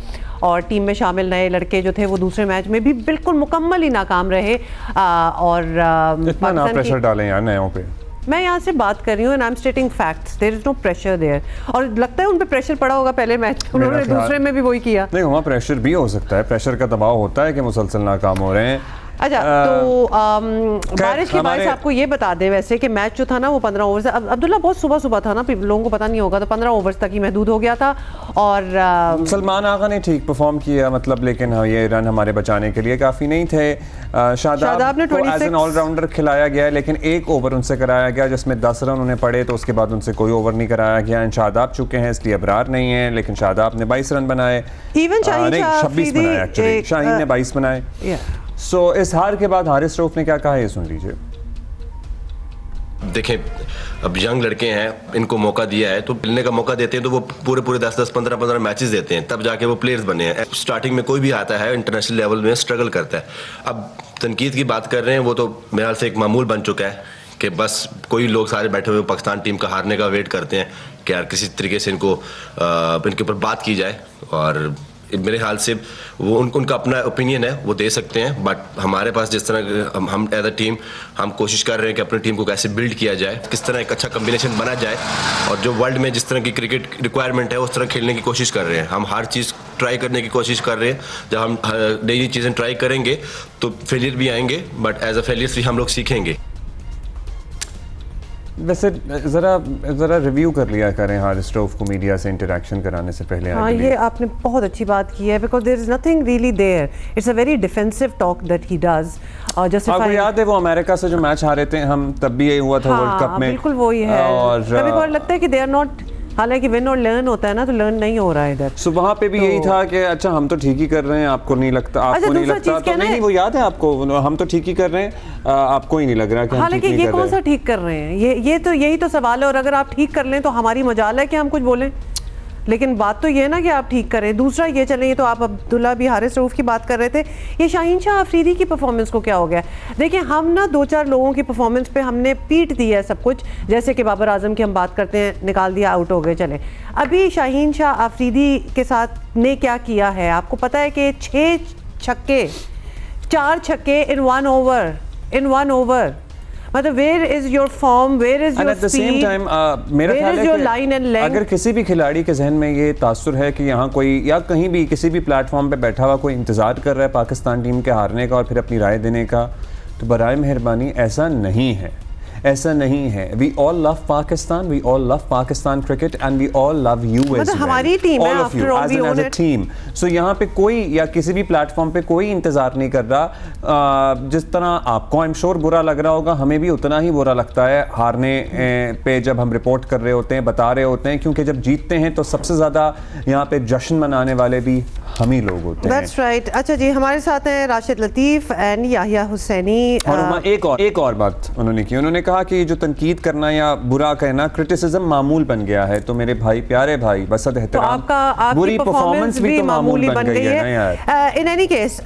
और टीम में शामिल नए लड़के जो थे वो दूसरे मैच में भी बिल्कुल मुकम्मल ही नाकाम रहे। और इतना ना प्रेशर डालें यार नयों पे। मैं यहाँ से बात कर रही हूँ and I am stating facts, there is no pressure there. और लगता है उन पे प्रेशर पड़ा होगा पहले मैच, उन्होंने दूसरे में भी वही किया। नहीं, वहाँ प्रेशर भी हो सकता है, प्रेशर का दबाव होता है कि मुसलसल नाकाम हो रहे हैं, अच्छा, तो बारिश के बारे आपको ये बता दें वैसे कि मैच जो था ना वो 15 ओवर से, अब्दुल्ला बहुत सुबह सुबह था ना, लोगों को पता नहीं होगा, तो 15 ओवर तक ही महदूद हो गया था। और सलमान आगा ने ठीक परफॉर्म किया मतलब, लेकिन हाँ ये रन हमारे बचाने के लिए काफ़ी नहीं थे। शादाब ने एज एन ऑलराउंडर खिलाया गया है, लेकिन एक ओवर उनसे कराया गया जिसमें 10 रन उन्हें पड़े, तो उसके बाद उनसे कोई ओवर नहीं कराया गया। शादाब चुके हैं इसलिए अबरार नहीं है, लेकिन शादाब ने 22 रन बनाए, 26 बनाए एक्चुअली, शाहीन ने 22 बनाए। सो इस हार के बाद हारिस रऊफ ने क्या कहा ये सुन लीजिए। देखें, अब यंग लड़के हैं, इनको मौका दिया है तो मिलने का मौका देते हैं तो वो पूरे 10-10, 15-15 मैचेस देते हैं, तब जाके वो प्लेयर्स बने हैं। स्टार्टिंग में कोई भी आता है इंटरनेशनल लेवल में स्ट्रगल करता है। अब तनकीद की बात कर रहे हैं, वो तो मेरे ख्याल से एक मामूल बन चुका है कि बस कोई लोग सारे बैठे हुए पाकिस्तान टीम का हारने का वेट करते हैं कि यार किसी तरीके से इनके ऊपर बात की जाए। और मेरे ख्याल से वो उनका अपना ओपिनियन है, वो दे सकते हैं, बट हमारे पास जिस तरह हम एज अ टीम हम कोशिश कर रहे हैं कि अपनी टीम को कैसे बिल्ड किया जाए, किस तरह एक अच्छा कम्बिनेशन बना जाए, और जो वर्ल्ड में जिस तरह की क्रिकेट रिक्वायरमेंट है उस तरह खेलने की कोशिश कर रहे हैं। हम हर चीज़ ट्राई करने की कोशिश कर रहे हैं। जब हम नई नई चीज़ें ट्राई करेंगे तो फेलियर भी आएंगे, बट एज अ फेलियर से हम लोग सीखेंगे। वैसे ज़रा रिव्यू कर लिया करें हारिस रऊफ को मीडिया से इंटरेक्शन कराने से पहले। हाँ, ये आपने बहुत अच्छी बात की है, because there is nothing really there, it's a very defensive talk that he does. आपको याद है वो अमेरिका से जो मैच हारे थे हम, तब भी यही हुआ था वर्ल्ड कप में। बिल्कुल वही है, और कभी-कभार लगता है कि दे आर नॉट, हालांकि विन और लर्न होता है ना, तो लर्न नहीं हो रहा है इधर। सो वहाँ पे भी यही था कि अच्छा हम तो ठीक ही कर रहे हैं, आपको नहीं लगता, आपको नहीं लगता, तो नहीं वो याद है आपको, हम तो ठीक ही कर रहे हैं, आपको ही नहीं लग रहा कि हम ठीक नहीं कर रहे हैं। हालांकि ये कौन सा ठीक कर रहे हैं, ये तो यही तो सवाल है। और अगर आप ठीक कर लें तो हमारी मजाल है कि हम कुछ बोलें, लेकिन बात तो ये है ना कि आप ठीक करें। दूसरा ये चलें, तो आप अब्दुल्ला भी हारिस रऊफ की बात कर रहे थे, ये शाहीन शाह अफरीदी की परफॉर्मेंस को क्या हो गया। देखिए, हम ना 2-4 लोगों की परफॉर्मेंस पे हमने पीट दी है सब कुछ, जैसे कि बाबर आजम की हम बात करते हैं, निकाल दिया, आउट हो गए, चले। अभी शाहीन शाह अफरीदी के साथ ने क्या किया है आपको पता है कि 4 छक्के इन वन ओवर, मतलब where is your form, where is your speed, मेरा ख्याल है कि लाइन एंड लेंथ। अगर किसी भी खिलाड़ी के जहन में ये तासुर है कि यहाँ कोई या कहीं भी किसी भी प्लेटफॉर्म पे बैठा हुआ कोई इंतजार कर रहा है पाकिस्तान टीम के हारने का और फिर अपनी राय देने का, तो बराए मेहरबानी ऐसा नहीं है, ऐसा नहीं है। We all love Pakistan, we all love Pakistan cricket and we all love you as well, हमारी टीम है after all, as a team. So यहाँ पे कोई या किसी भी प्लेटफॉर्म पे कोई इंतजार नहीं कर रहा। जिस तरह आपको आई एम श्योर बुरा लग रहा होगा, हमें भी उतना ही बुरा लगता है हारने पे जब हम रिपोर्ट कर रहे होते हैं, बता रहे होते हैं, क्योंकि जब जीतते हैं तो सबसे ज़्यादा यहाँ पे जश्न मनाने वाले भी हम ही लोग होते हैं। That's right। अच्छा जी, हमारे साथ हैं राशिद लतीफ़ एंड याहिया हुसैनी। और एक और बात उन्होंने की, उन्होंने कहा कि जो तनकीद करना या बुरा कहना, क्रिटिसिज्म मामूल बन गया है। तो मेरे भाई, प्यारे भाई, बस एहतराम, बुरी परफॉर्मेंस भी तो मामूल बन गई है ना यार। इन एनी केस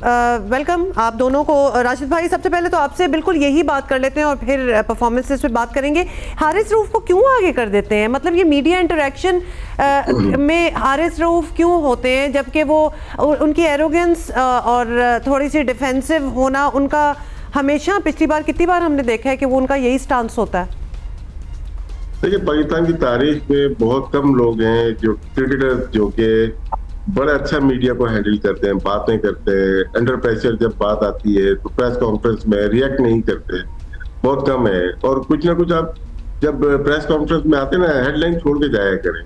वेलकम आप दोनों को। राशिद भाई, सबसे पहले तो आपसे बिल्कुल यही बात कर लेते हैं और फिर परफॉर्मेंसेस पे बात करेंगे। हारिस रऊफ को क्यों आगे कर देते हैं, मतलब ये मीडिया इंटरेक्शन में हारिस रऊफ क्यों होते हैं, जबकि वो उनकी एरोगेंस और थोड़ी सी डिफेंसिव होना उनका हमेशा, पिछली बार कितनी बार हमने देखा है कि वो उनका यही स्टांस होता है। देखिए, पाकिस्तान की तारीख में बहुत कम लोग हैं जो क्रिकेटर जो कि बड़ा अच्छा मीडिया को हैंडल करते हैं, बातें करते हैं, अंडर प्रेशर जब बात आती है तो प्रेस कॉन्फ्रेंस में रिएक्ट नहीं करते, बहुत कम है। और कुछ ना कुछ आप जब प्रेस कॉन्फ्रेंस में आते ना, हेडलाइन छोड़ के जाया करें।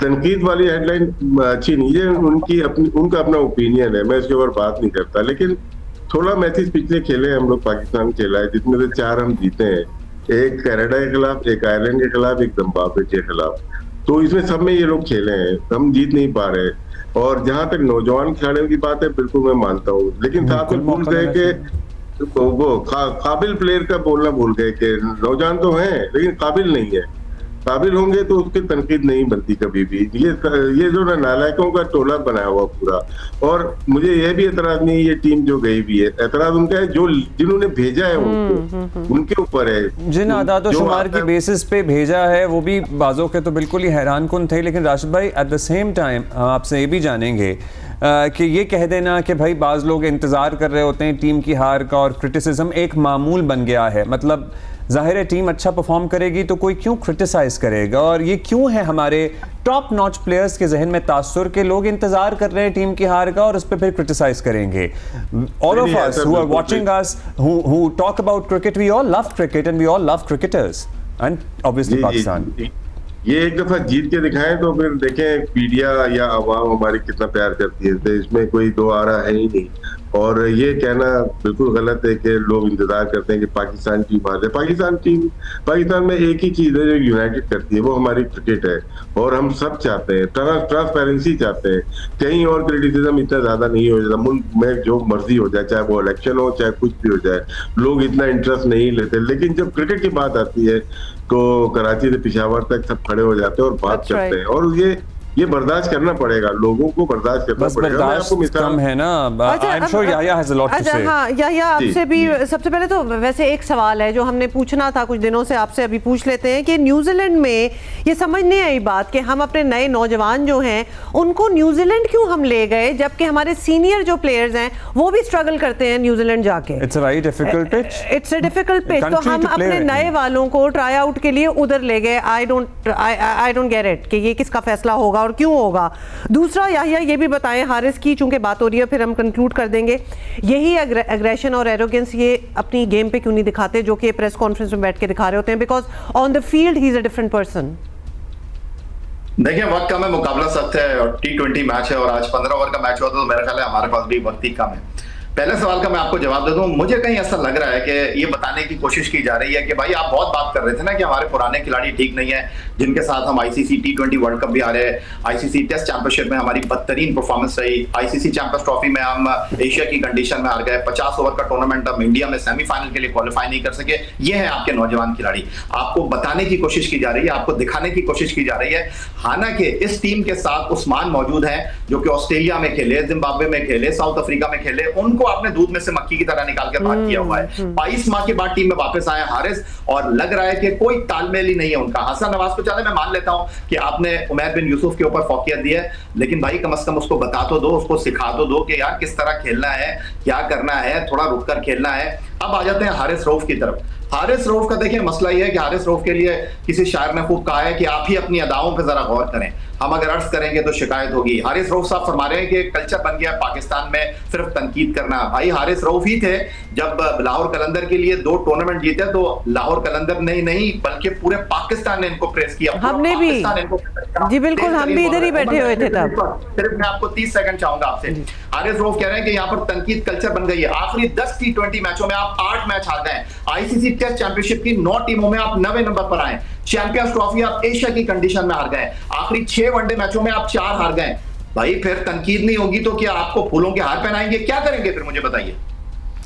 तनकीद वाली हेडलाइन अच्छी नहीं है, उनका अपना ओपिनियन है, मैं इसके ऊपर बात नहीं करता। लेकिन 16 मैचेस पिछले खेले हम लोग, पाकिस्तान खेला है, जिसमें से 4 हम जीते हैं, एक कनाडा के खिलाफ, एक आयरलैंड के खिलाफ, एक जिम्बाब्वे के खिलाफ। तो इसमें सब में ये लोग खेले हैं, हम जीत नहीं पा रहे। और जहां तक नौजवान खिलाड़ियों की बात है, बिल्कुल मैं मानता हूँ, लेकिन साथ में भूल गए कि वो काबिल प्लेयर का बोलना भूल गए कि नौजवान तो हैं लेकिन काबिल नहीं है। काबिल होंगे तो उसकी तनकीद नहीं बनती कभी भी। ये जो नालायकों का टोला बनाया हुआ पूरा। और मुझे ये भी एतराज नहीं, ये टीम जो गई भी है, एतराज उनका है जो जिन्होंने भेजा है उनको, उनके ऊपर है। जिन आदाद शुमार की बेसिस पे भेजा है वो भी बाजों के तो बिल्कुल ही हैरान कुन थे। लेकिन राशिद भाई, एट द सेम टाइम हम आपसे ये भी जानेंगे कि ये कह देना कि भाई बाज़ लोग इंतज़ार कर रहे होते हैं टीम की हार का और क्रिटिसिज्म एक मामूल बन गया है, मतलब जाहिर है टीम अच्छा परफॉर्म करेगी तो कोई क्यों क्रिटिसाइज करेगा, और ये क्यों है हमारे टॉप नॉच प्लेयर्स के जहन में तासुर के लोग इंतजार कर रहे हैं टीम की हार का और उस पर फिर क्रिटिसाइज करेंगे। All of us who are watching us, who talk about cricket, we all love cricket and we all love cricketers and obviously Pakistan. ये एक दफा जीत के दिखाएं तो फिर देखें मीडिया या आवाम हमारी कितना प्यार करती है, तो इसमें कोई दो आ रहा है ही नहीं। और ये कहना बिल्कुल गलत है कि लोग इंतजार करते हैं कि पाकिस्तान टीम आ जाए। पाकिस्तान में एक ही चीज है जो यूनाइटेड करती है, वो हमारी क्रिकेट है। और हम सब चाहते हैं, ट्रांसपेरेंसी चाहते हैं, कहीं और क्रिटिसिज्म इतना ज्यादा नहीं हो जाता। मुल्क में जो मर्जी हो जाए, चाहे वो इलेक्शन हो चाहे कुछ भी हो जाए, लोग इतना इंटरेस्ट नहीं लेते। लेकिन जब क्रिकेट की बात आती है तो कराची से पिशावर तक सब खड़े हो जाते हैं और बात करते हैं। और ये बर्दाश्त करना पड़ेगा, लोगों को बर्दाश्त करना पड़ेगा। बर्दाश्त कम है ना। I am sure Yahya has a lot to say. हाँ याया, आपसे भी सबसे पहले तो वैसे एक सवाल है जो हमने पूछना था कुछ दिनों से, आपसे अभी पूछ लेते हैं कि न्यूजीलैंड में ये समझ नहीं आई बात कि हम अपने नए नौजवान जो हैं उनको न्यूजीलैंड क्यों हम ले गए, जबकि हमारे सीनियर जो प्लेयर्स हैं वो भी स्ट्रगल करते हैं न्यूजीलैंड जाके। It's a very difficult pitch, it's a difficult pitch, तो हम अपने नए वालों को ट्राई आउट के लिए उधर ले गए। आई डोंट गेट इट कि ये किसका फैसला होगा और क्यों होगा। दूसरा याहिया ये भी बताएं, हारिस की चूंकि बात हो रही है फिर हम कंक्लूड कर देंगे, यही एग्रेशन और एरोगेंस ये अपनी गेम पे क्यों नहीं दिखाते जो कि प्रेस कॉन्फ्रेंस में बैठ के दिखा रहे होते हैं, because on the field he is a different person. देखिए वक्त कम है, मुकाबला सख्त है और T20 मैच है और आज 15 ओवर का मैच हुआ तो मेरा ख्याल है हमारे पास भी वक्त ही कम है। पहले सवाल का मैं आपको जवाब दे दूं, मुझे कहीं ऐसा लग रहा है कि ये बताने की कोशिश की जा रही है कि भाई आप बहुत बात कर रहे थे ना कि हमारे पुराने खिलाड़ी ठीक नहीं है, जिनके साथ हम ICC T20 वर्ल्ड कप भी हारे, ICC टेस्ट चैंपियनशिप में हमारी बदतरीन परफॉर्मेंस रही, ICC चैंपियंस ट्रॉफी में हम एशिया की कंडीशन में हार गए, 50 ओवर का टूर्नामेंट हम इंडिया में सेमीफाइनल के लिए क्वालिफाई नहीं कर सके। ये है आपके नौजवान खिलाड़ी, आपको बताने की कोशिश की जा रही है, आपको दिखाने की कोशिश की जा रही है। हालांकि इस टीम के साथ उस्मान मौजूद हैं जो कि ऑस्ट्रेलिया में खेले, जिम्बाब्वे में खेले, साउथ अफ्रीका में खेले, उनको आपने दूध में से मक्खी की तरह निकाल के बात किया हुआ है। 22 माह के बाद टीम में वापस आए हारिस और लग रहा है कि कोई तालमेल ही नहीं है उनका। हसन नवाज को चले मैं मान लेता हूं कि आपने उमैर बिन यूसुफ के ऊपर फौकियत दी है, लेकिन भाई कम से कम उसको बता तो दो, उसको सिखा तो दो कि यार किस तरह खेलना है, क्या करना है, थोड़ा रुककर खेलना है। अब आ जाते हैं हारिस रऊफ की तरफ। हारिस रऊफ का देखिए मसला यह है कि हारिस रऊफ के लिए किसी शायर ने खूब कहा है कि आप ही अपनी अदाओं पर जरा गौर करें, हम अगर अर्ज करेंगे तो शिकायत होगी। हारिस रऊफ साहब फरमा रहे हैं कि कल्चर बन गया पाकिस्तान में सिर्फ तनकीद करना। भाई हारिस रऊफ ही थे जब लाहौर कलंदर के लिए 2 टूर्नामेंट जीते तो लाहौर कलंदर नहीं बल्कि पूरे पाकिस्तान ने इनको प्रेस किया। हमने भी जी बिल्कुल, हम भी इधर ही बैठे हुए थे तब। सिर्फ मैं आपको 30 सेकंड चाहूंगा आपसे। हारिस रऊफ कह रहे हैं कि यहाँ पर तनकीद कल्चर बन गई है। आखिरी 10 T20 मैचों में आप 8 मैच हार गए, ICC टेस्ट चैंपियनशिप की 9 टीमों में आप 9वें नंबर पर आए, चैंपियंस ट्रॉफी आप एशिया की कंडीशन में हार गए, आखिरी 6 वनडे मैचों में आप 4 हार गए। भाई फिर तनकीद नहीं होगी तो क्या आपको फूलों के हार पहनाएंगे, क्या करेंगे फिर मुझे बताइए।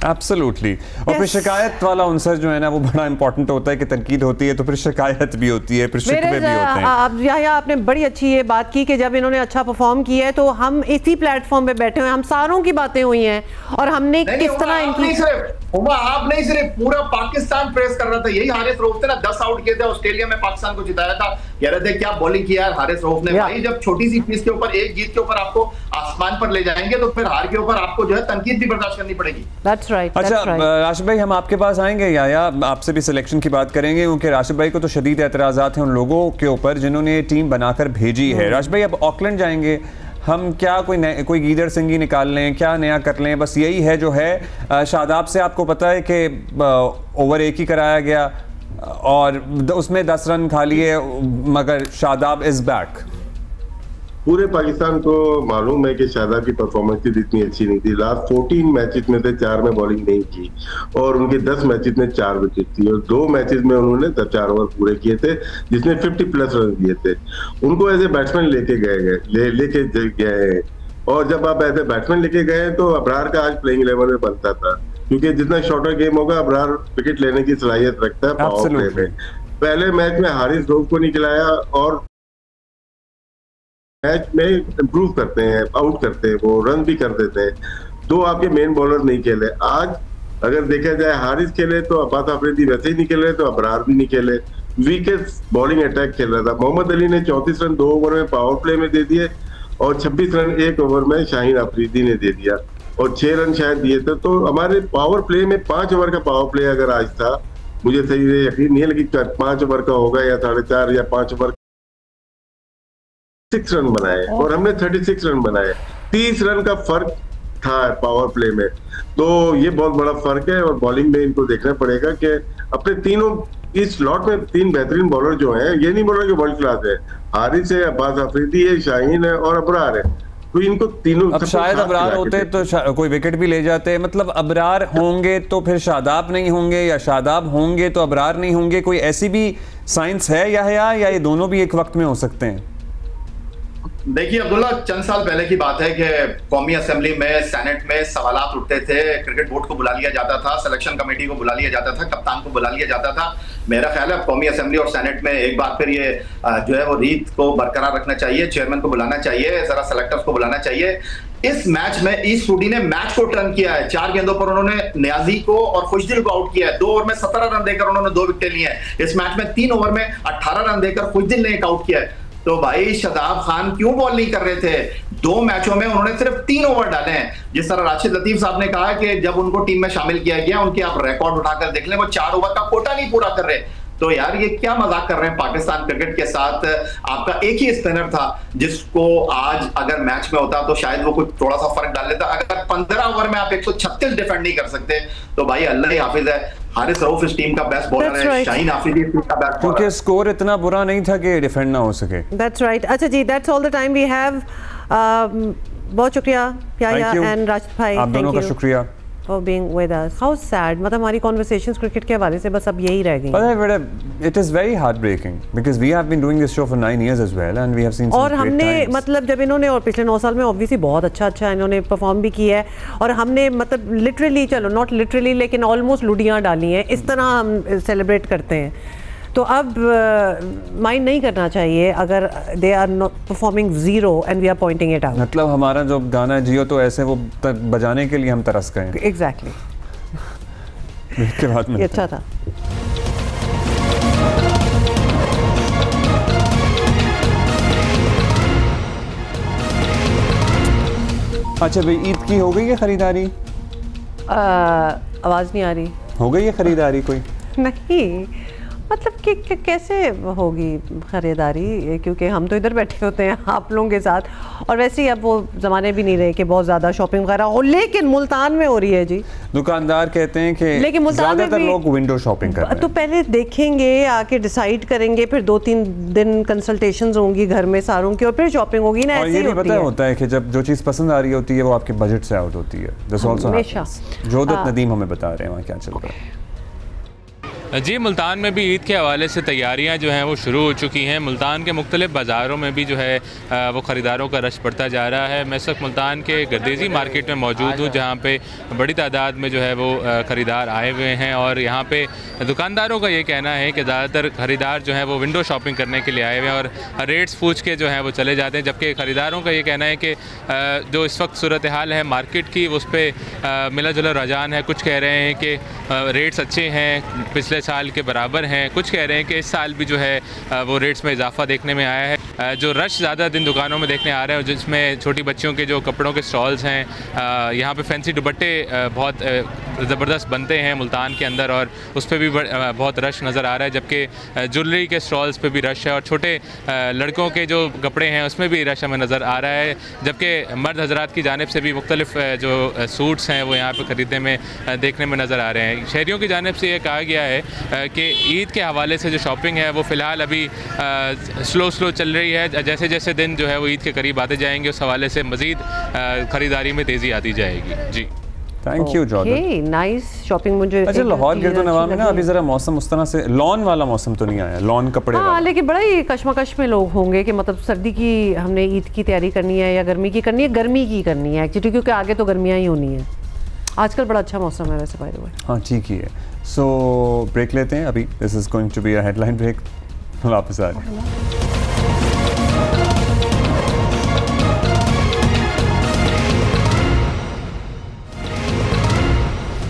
एब्सोल्युटली। और फिर शिकायत वाला अंसर जो है ना वो बड़ा इंपॉर्टेंट होता है कि तनकीद होती है तो फिर शिकायत भी होती है, फिर शिकवे भी होते हैं। अब याया आपने बड़ी अच्छी ये बात की कि जब इन्होंने अच्छा परफॉर्म किया है तो हम इसी प्लेटफॉर्म पे बैठे हुए हैं, हम सारों की बातें हुई हैं और हमने किस तरह इनकी आप नहीं सिर्फ पूरा पाकिस्तान प्रेस कर रहा था। यही हारिस रऊफ थे ना, 10 आउट किए थे, ऑस्ट्रेलिया में पाकिस्तान को जिताया था, कह रहे थे क्या बॉलिंग किया है हारिस रऊफ ने। भाई जब छोटी सी चीज के ऊपर, एक जीत के ऊपर आपको आसमान पर ले जाएंगे तो फिर हार के ऊपर आपको जो है तनकीद भी बर्दाश्त करनी पड़ेगी। That's right, अच्छा राशिद भाई, हम आपके पास आएंगे या आपसे भी सिलेक्शन की बात करेंगे क्योंकि राशिद भाई को तो शदीद एतराज़ात हैं उन लोगों के ऊपर जिन्होंने टीम बनाकर भेजी है। राशिद भाई अब ऑकलैंड जाएंगे, हम क्या कोई गीदड़ सिंगी निकाल लें, क्या नया कर लें, बस यही है जो है। शादाब से आपको पता है कि ओवर 1 ही कराया गया और उसमें 10 रन खा लिए, मगर शादाब इज बैक। पूरे पाकिस्तान को मालूम है कि शादाब की परफॉर्मेंस इतनी अच्छी नहीं थी। लास्ट 14 मैचेस में से 4 में बॉलिंग नहीं की और उनके 10 मैचेस में 4 विकेट थी और 2 मैचेस में उन्होंने 4 ओवर पूरे किए थे जिसमें 50+ रन दिए थे। उनको एज ए बैट्समैन लेके गए और जब आप एज ए बैट्समैन लेके गए तो अबरार का आज प्लेइंग 11 में बनता था, क्योंकि जितना शॉर्टर गेम होगा अबरार विकेट लेने की सलाहियत रखता है पावर प्ले में। पहले मैच में हारिस रऊफ को नहीं खिलाया और मैच में इंप्रूव करते हैं, आउट करते हैं, वो रन भी कर देते हैं। 2 आपके मेन बॉलर नहीं खेले। आज अगर देखा जाए हारिस खेले तो अब्बास आफरीदी वैसे ही नहीं खेले, तो अबरार भी नहीं खेले, वीकेस्ट बॉलिंग अटैक खेल रहा था। मोहम्मद अली ने 34 रन 2 ओवर में पावर प्ले में दे दिए और 26 रन 1 ओवर में शाहीन आफरीदी ने दे दिया और 6 रन शायद दिए थे। तो हमारे पावर प्ले में 5 ओवर का पावर प्ले अगर आज था मुझे सही से यकीन नहीं है, लेकिन 5 ओवर का होगा या 4.5 या 5 ओवर 6 रन बनाए और हमने 36 रन बनाए। 30 रन का फर्क था पावर प्ले में, तो ये बहुत बड़ा फर्क है। और बॉलिंग में इनको देखना पड़ेगा कि अपने तीनों इस स्लॉट में 3 बेहतरीन बॉलर जो हैं, ये नहीं बोल रहा कि वर्ल्ड क्लास है, हारिस है, अब्बास अफरीदी है, शाहीन है और अबरार है, तो इनको तीनों अब शायद अबरार होते तो कोई विकेट भी ले जाते। मतलब अबरार होंगे तो फिर शादाब नहीं होंगे, या शादाब होंगे तो अबरार नहीं होंगे। कोई ऐसी भी साइंस है या ये दोनों भी एक वक्त में हो सकते हैं? देखिए अब्दुल्ला, चंद साल पहले की बात है कि कौमी असेंबली में, सेनेट में सवालात उठते थे, क्रिकेट बोर्ड को बुला लिया जाता था, सिलेक्शन कमेटी को बुला लिया जाता था, कप्तान को बुला लिया जाता था। मेरा ख्याल है कौमी असेंबली और सेनेट में एक बार फिर ये जो है वो रीत को बरकरार रखना चाहिए, चेयरमैन को बुलाना चाहिए, जरा सेलेक्टर्स को बुलाना चाहिए। इस मैच में ईस्ट रूडी ने मैच को टर्न किया है। 4 गेंदों पर उन्होंने न्याजी को और खुशदिल को आउट किया है। 2 ओवर में 17 रन देकर उन्होंने 2 विकेट लिए हैं। इस मैच में 3 ओवर में 18 रन देकर खुशदिल ने एक आउट किया है। तो भाई शादाब खान क्यों बॉल नहीं कर रहे थे? 2 मैचों में उन्होंने सिर्फ 3 ओवर डाले हैं। जिस तरह राशिद लतीफ साहब ने कहा कि जब उनको टीम में शामिल किया गया, उनके आप रिकॉर्ड उठाकर देख लें, वो 4 ओवर का कोटा नहीं पूरा कर रहे। तो यार ये क्या मजाक कर रहे हैं पाकिस्तान क्रिकेट के साथ? आपका एक ही स्पिनर था जिसको आज अगर मैच में होता तो शायद वो कुछ थोड़ा सा फर्क डाल लेता। अगर 15 ओवर में आप 136 डिफेंड नहीं कर सकते तो भाई अल्लाह ही हाफिज है। हारिस रऊफ इस टीम का बेस्ट बॉलर है, शाहीन आफरीदी इस टीम का बेस्ट बॉलर है, क्योंकि स्कोर इतना बुरा नहीं था कि डिफेंड ना हो सके। That's right. अच्छा जी, that's all the time we have. बहुत शुक्रिया याया एंड राशिद भाई, आप दोनों का शुक्रिया for being with us. How sad, मतलब हमारी conversations क्रिकेट के हवाले से बस अब यही रह गई। पता है, it is very heartbreaking because we have been doing this show for 9 years as well and we have seen some और हमने मतलब जब इन्होंने और पिछले 9 साल में ऑब्वियसली बहुत अच्छा इन्होंने परफॉर्म भी किया है और हमने मतलब लिटरली, चलो नॉट लिटरली लेकिन ऑलमोस्ट लुडियाँ डाली हैं, इस तरह हम सेलिब्रेट करते हैं। तो अब माइंड नहीं करना चाहिए अगर they are not performing 0 and we are pointing it out. मतलब हमारा जो गाना जियो तो ऐसे वो बजाने के लिए हम तरस गए। एग्जैक्टली। के बाद में अच्छा था। अच्छा भाई, ईद की हो गई है खरीदारी? आवाज़ नहीं आ रही। हो गई है खरीदारी कोई? नहीं, मतलब कि कैसे होगी ख़रीदारी, क्योंकि हम तो इधर बैठे होते हैं आप लोगों के साथ, और वैसे ही अब वो ज़माने भी नहीं रहे कि बहुत ज़्यादा शॉपिंग वगैरह हो। लेकिन मुल्तान में हो रही है जी। दुकानदार कहते हैं कि लेकिन ज़्यादातर लोग विंडो शॉपिंग कर रहे हैं। तो पहले देखेंगे, आके डिसाइड करेंगे, फिर 2-3 दिन कंसल्टेशंस होंगी घर में सारों की और फिर शॉपिंग होगी ना। ऐसे ही पता होता है कि जब जो चीज़ पसंद आ रही होती है वो आपके बजट से आउट होती है। जोधत नदीम हमें बता रहे हैं वहाँ क्या चल रहा है। जी, मुल्तान में भी ईद के हवाले से तैयारियां जो हैं वो शुरू हो चुकी हैं। मुल्तान के मुख्तलिफ बाज़ारों में भी जो है वो ख़रीदारों का रश बढ़ता जा रहा है। मैं इस वक्त मुल्तान के गर्देजी मार्केट में मौजूद हूँ, जहाँ पे बड़ी तादाद में जो है वो ख़रीदार आए हुए हैं और यहाँ पे दुकानदारों का ये कहना है कि ज़्यादातर ख़रीदार जो है वो विंडो शॉपिंग करने के लिए आए हुए हैं और रेट्स पूछ के जो है वो चले जाते हैं। जबकि ख़रीदारों का ये कहना है कि जो इस वक्त सूरत हाल है मार्केट की, उस पर मिला जुला रुझान है। कुछ कह रहे हैं कि रेट्स अच्छे हैं, पिछले साल के बराबर हैं। कुछ कह रहे हैं कि इस साल भी जो है वो रेट्स में इजाफा देखने में आया है। जो रश ज़्यादा दिन दुकानों में देखने आ रहे हैं, जिसमें छोटी बच्चियों के जो कपड़ों के स्टॉल्स हैं, यहाँ पे फैंसी दुपट्टे बहुत ज़बरदस्त बनते हैं मुल्तान के अंदर और उस पर भी बहुत रश नज़र आ रहा है। जबकि ज्वेलरी के स्टॉल्स पे भी रश है और छोटे लड़कों के जो कपड़े हैं उसमें भी रश हमें नज़र आ रहा है। जबकि मर्द हजरात की जानिब से भी मुख्तलिफ जो सूट्स हैं वो यहाँ पर ख़रीदने में देखने में नज़र आ रहे हैं। शहरियों की जानिब से ये कहा गया है कि ईद के हवाले से जो शॉपिंग है वो फ़िलहाल अभी स्लो चल रही है। जैसे जैसे दिन जो है वो ईद के करीब आते जाएंगे उस हवाले से मज़ीद ख़रीदारी में तेज़ी आती जाएगी। जी, thank you Jordan. Nice shopping. मुझे अच्छा, लाहौर गिरदोनवा में ना अभी ज़रा मौसम उस तरह से लॉन वाला मौसम तो नहीं आया, लॉन कपड़े वाला। लेकिन बड़ा ही कशमकश में लोग होंगे कि मतलब सर्दी की हमने ईद की तैयारी करनी है या गर्मी की करनी है। गर्मी की करनी है एक्चुअली, क्योंकि आगे तो गर्मियाँ ही होनी है। आजकल बड़ा अच्छा मौसम है वैसे, बाय द वे। हाँ, ठीक ही है। सो ब्रेक लेते हैं अभी। This is going to be a headline break. वापस आ रहे हैं।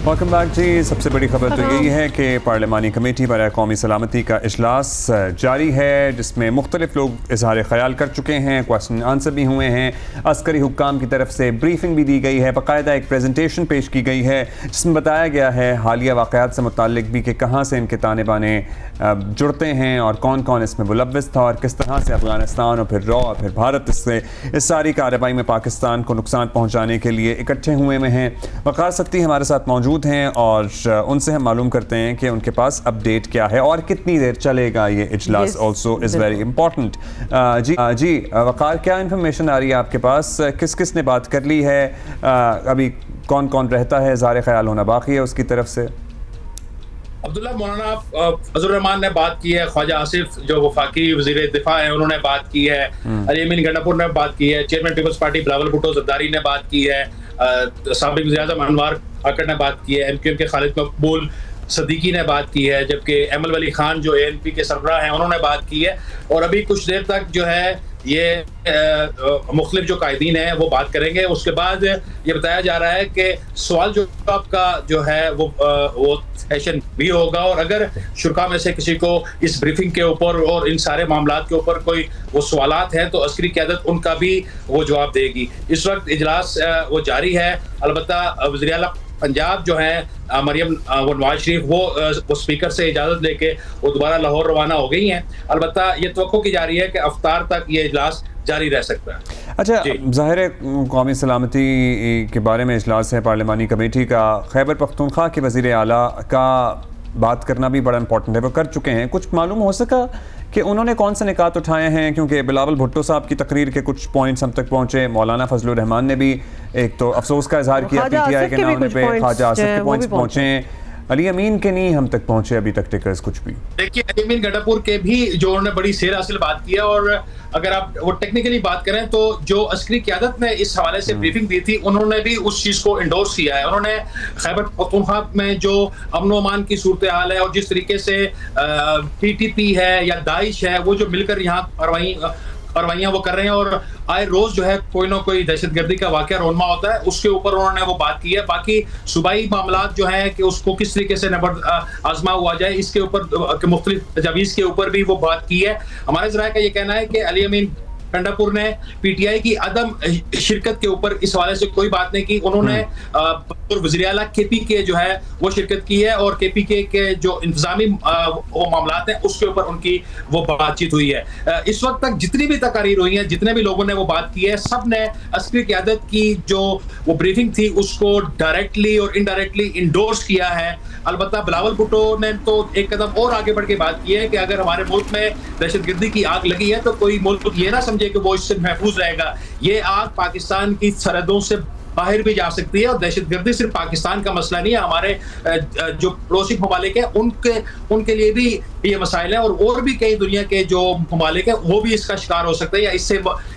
Welcome back ji. सबसे बड़ी खबर तो यही है कि पार्लिमानी कमेटी बराए कौमी सलामती का इजलास जारी है, जिसमें मुख्तलिफ लोग इजहार ख्याल कर चुके हैं, क्वेश्चन आंसर भी हुए हैं, अस्करी हुक्काम की तरफ से ब्रीफिंग भी दी गई है, बाकायदा एक प्रेजेंटेशन पेश की गई है जिसमें बताया गया है हालिया वाक़यात से मुताल्लिक भी कि कहाँ से इनके ताने बाने जुड़ते हैं और कौन कौन इसमें मुलव्वस था और किस तरह से अफगानिस्तान और फिर रॉ और फिर भारत इस सारी कार्रवाई में पाकिस्तान को नुकसान पहुँचाने के लिए इकट्ठे हुए में हैं। वक़ार सत्ती हमारे साथ मौजूद हैं और उनसे हम मालूम करते हैं कि उनके पास अपडेट क्या है और कितनी देर चलेगा ये इजलास। Also is very important. जी वक़ार, क्या इन्फॉर्मेशन आ रही है आपके पास? किस किस ने बात कर ली है? अभी कौन कौन रहता है? इज़हार ख्याल होना बाकी है उसकी तरफ से। अब्दुल्ला मौलाना फजल रहमान ने बात की है, ख्वाजा आसिफ जो वफाकी वज़ीर दिफा है उन्होंने बात की है, अली अमीन गंडापुर ने बात की है, chairman People's Party Bilawal Bhutto Zardari ने बात की है, साबिक़ वज़ीर-ए-आज़म अनवार काकड़ ने बात की है, एमक्यूएम के खालिद मकबूल सदीकी ने बात की है, जबकि एमल वली खान जो एएनपी के सरबराह हैं उन्होंने बात की है। और अभी कुछ देर तक जो है ये मुख्तलिफ जो कायदीन हैं वो बात करेंगे। उसके बाद ये बताया जा रहा है कि सवाल जवाब का जो है वो सेशन भी होगा और अगर शुरा में से किसी को इस ब्रीफिंग के ऊपर और इन सारे मामलात के ऊपर कोई वो सवालात हैं तो अस्करी क़यादत उनका भी वो जवाब देगी। इस वक्त इजलास वो जारी है। अलबत्ता वज़ीर आला पंजाब जो है मरियम वो नवाज शरीफ वो स्पीकर से इजाज़त लेके वो दोबारा लाहौर रवाना हो गई हैं। अलबत्ता ये तवक्को की जा रही है कि अफ्तार तक ये इजलास जारी रह सकता है। अच्छा, ज़ाहिर है कौमी सलामती के बारे में इजलास है पार्लिमानी कमेटी का, खैबर पख्तूनख्वा के वज़ीर आला का बात करना भी बड़ा इंपॉर्टेंट है, वो कर चुके हैं। कुछ मालूम हो सका कि उन्होंने कौन से निकात उठाए हैं? क्योंकि बिलावल भुट्टो साहब की तकरीर के कुछ पॉइंट्स हम तक पहुँचे, मौलाना फजलुर रहमान ने भी एक तो अफसोस का इजहार किया पीटीआई के नाम पे, ख्वाजा आसिफ के पॉइंट्स पहुँचे, अली अमीन के नहीं हम तक पहुंचे अभी तक टिकर्स कुछ भी। देखिए अली अमीन गंडापुर के भी जो उन्होंने बड़ी सेर हासिल बात की है और अगर आप वो टेक्निकली बात करें तो जो अस्करी क़यादत ने इस हवाले से ब्रीफिंग दी थी उन्होंने भी उस चीज़ को इंडोर्स किया है। उन्होंने खैबर पख्तूनख्वा में जो अमन व अमान की सूरत हाल है और जिस तरीके से PTP है या दाइश है वो जो मिलकर यहाँ कार्रवाइयाँ वो कर रहे हैं और आए रोज जो है कोई ना कोई दहशतगर्दी का वाक़या रोनमा होता है, उसके ऊपर उन्होंने वो बात की है। बाकी सूबाई मामलात जो है कि उसको किस तरीके से आजमा हुआ जाए इसके ऊपर मुख्तलिफ तजावीज़ के ऊपर भी वो बात की है। हमारे ज़राए का ये कहना है कि अली अमीन गंडापुर ने पीटीआई की अदम शिरकत के ऊपर इस हवाले से कोई बात नहीं की। उन्होंने वज़ीर आला KPK जो है वो शिरकत की है और KPK के जो इंतजामी वो मामलात हैं उसके ऊपर उनकी वो बातचीत हुई है। इस वक्त तक जितनी भी तकारीर हुई हैं, जितने भी लोगों ने वो बात की है, सब ने अस्करी क़यादत की जो वो ब्रीफिंग थी उसको डायरेक्टली और इनडायरेक्टली इंडोर्स किया है। अलबत्ता बिलावल भुट्टो ने तो एक कदम और आगे बढ़ के बात की है कि अगर हमारे मुल्क में दहशतगर्दी की आग लगी है तो कोई मुल्क ये ना समझे कि वो इससे महफूज रहेगा। ये आग पाकिस्तान की सरहदों से बाहर भी जा सकती है और दहशतगर्दी सिर्फ पाकिस्तान का मसला नहीं है, हमारे जो पड़ोसी ममालिक हैं उनके लिए भी ये मसाइल है और भी कई दुनिया के जो ममालिक हैं वो भी इसका शिकार हो सकते हैं या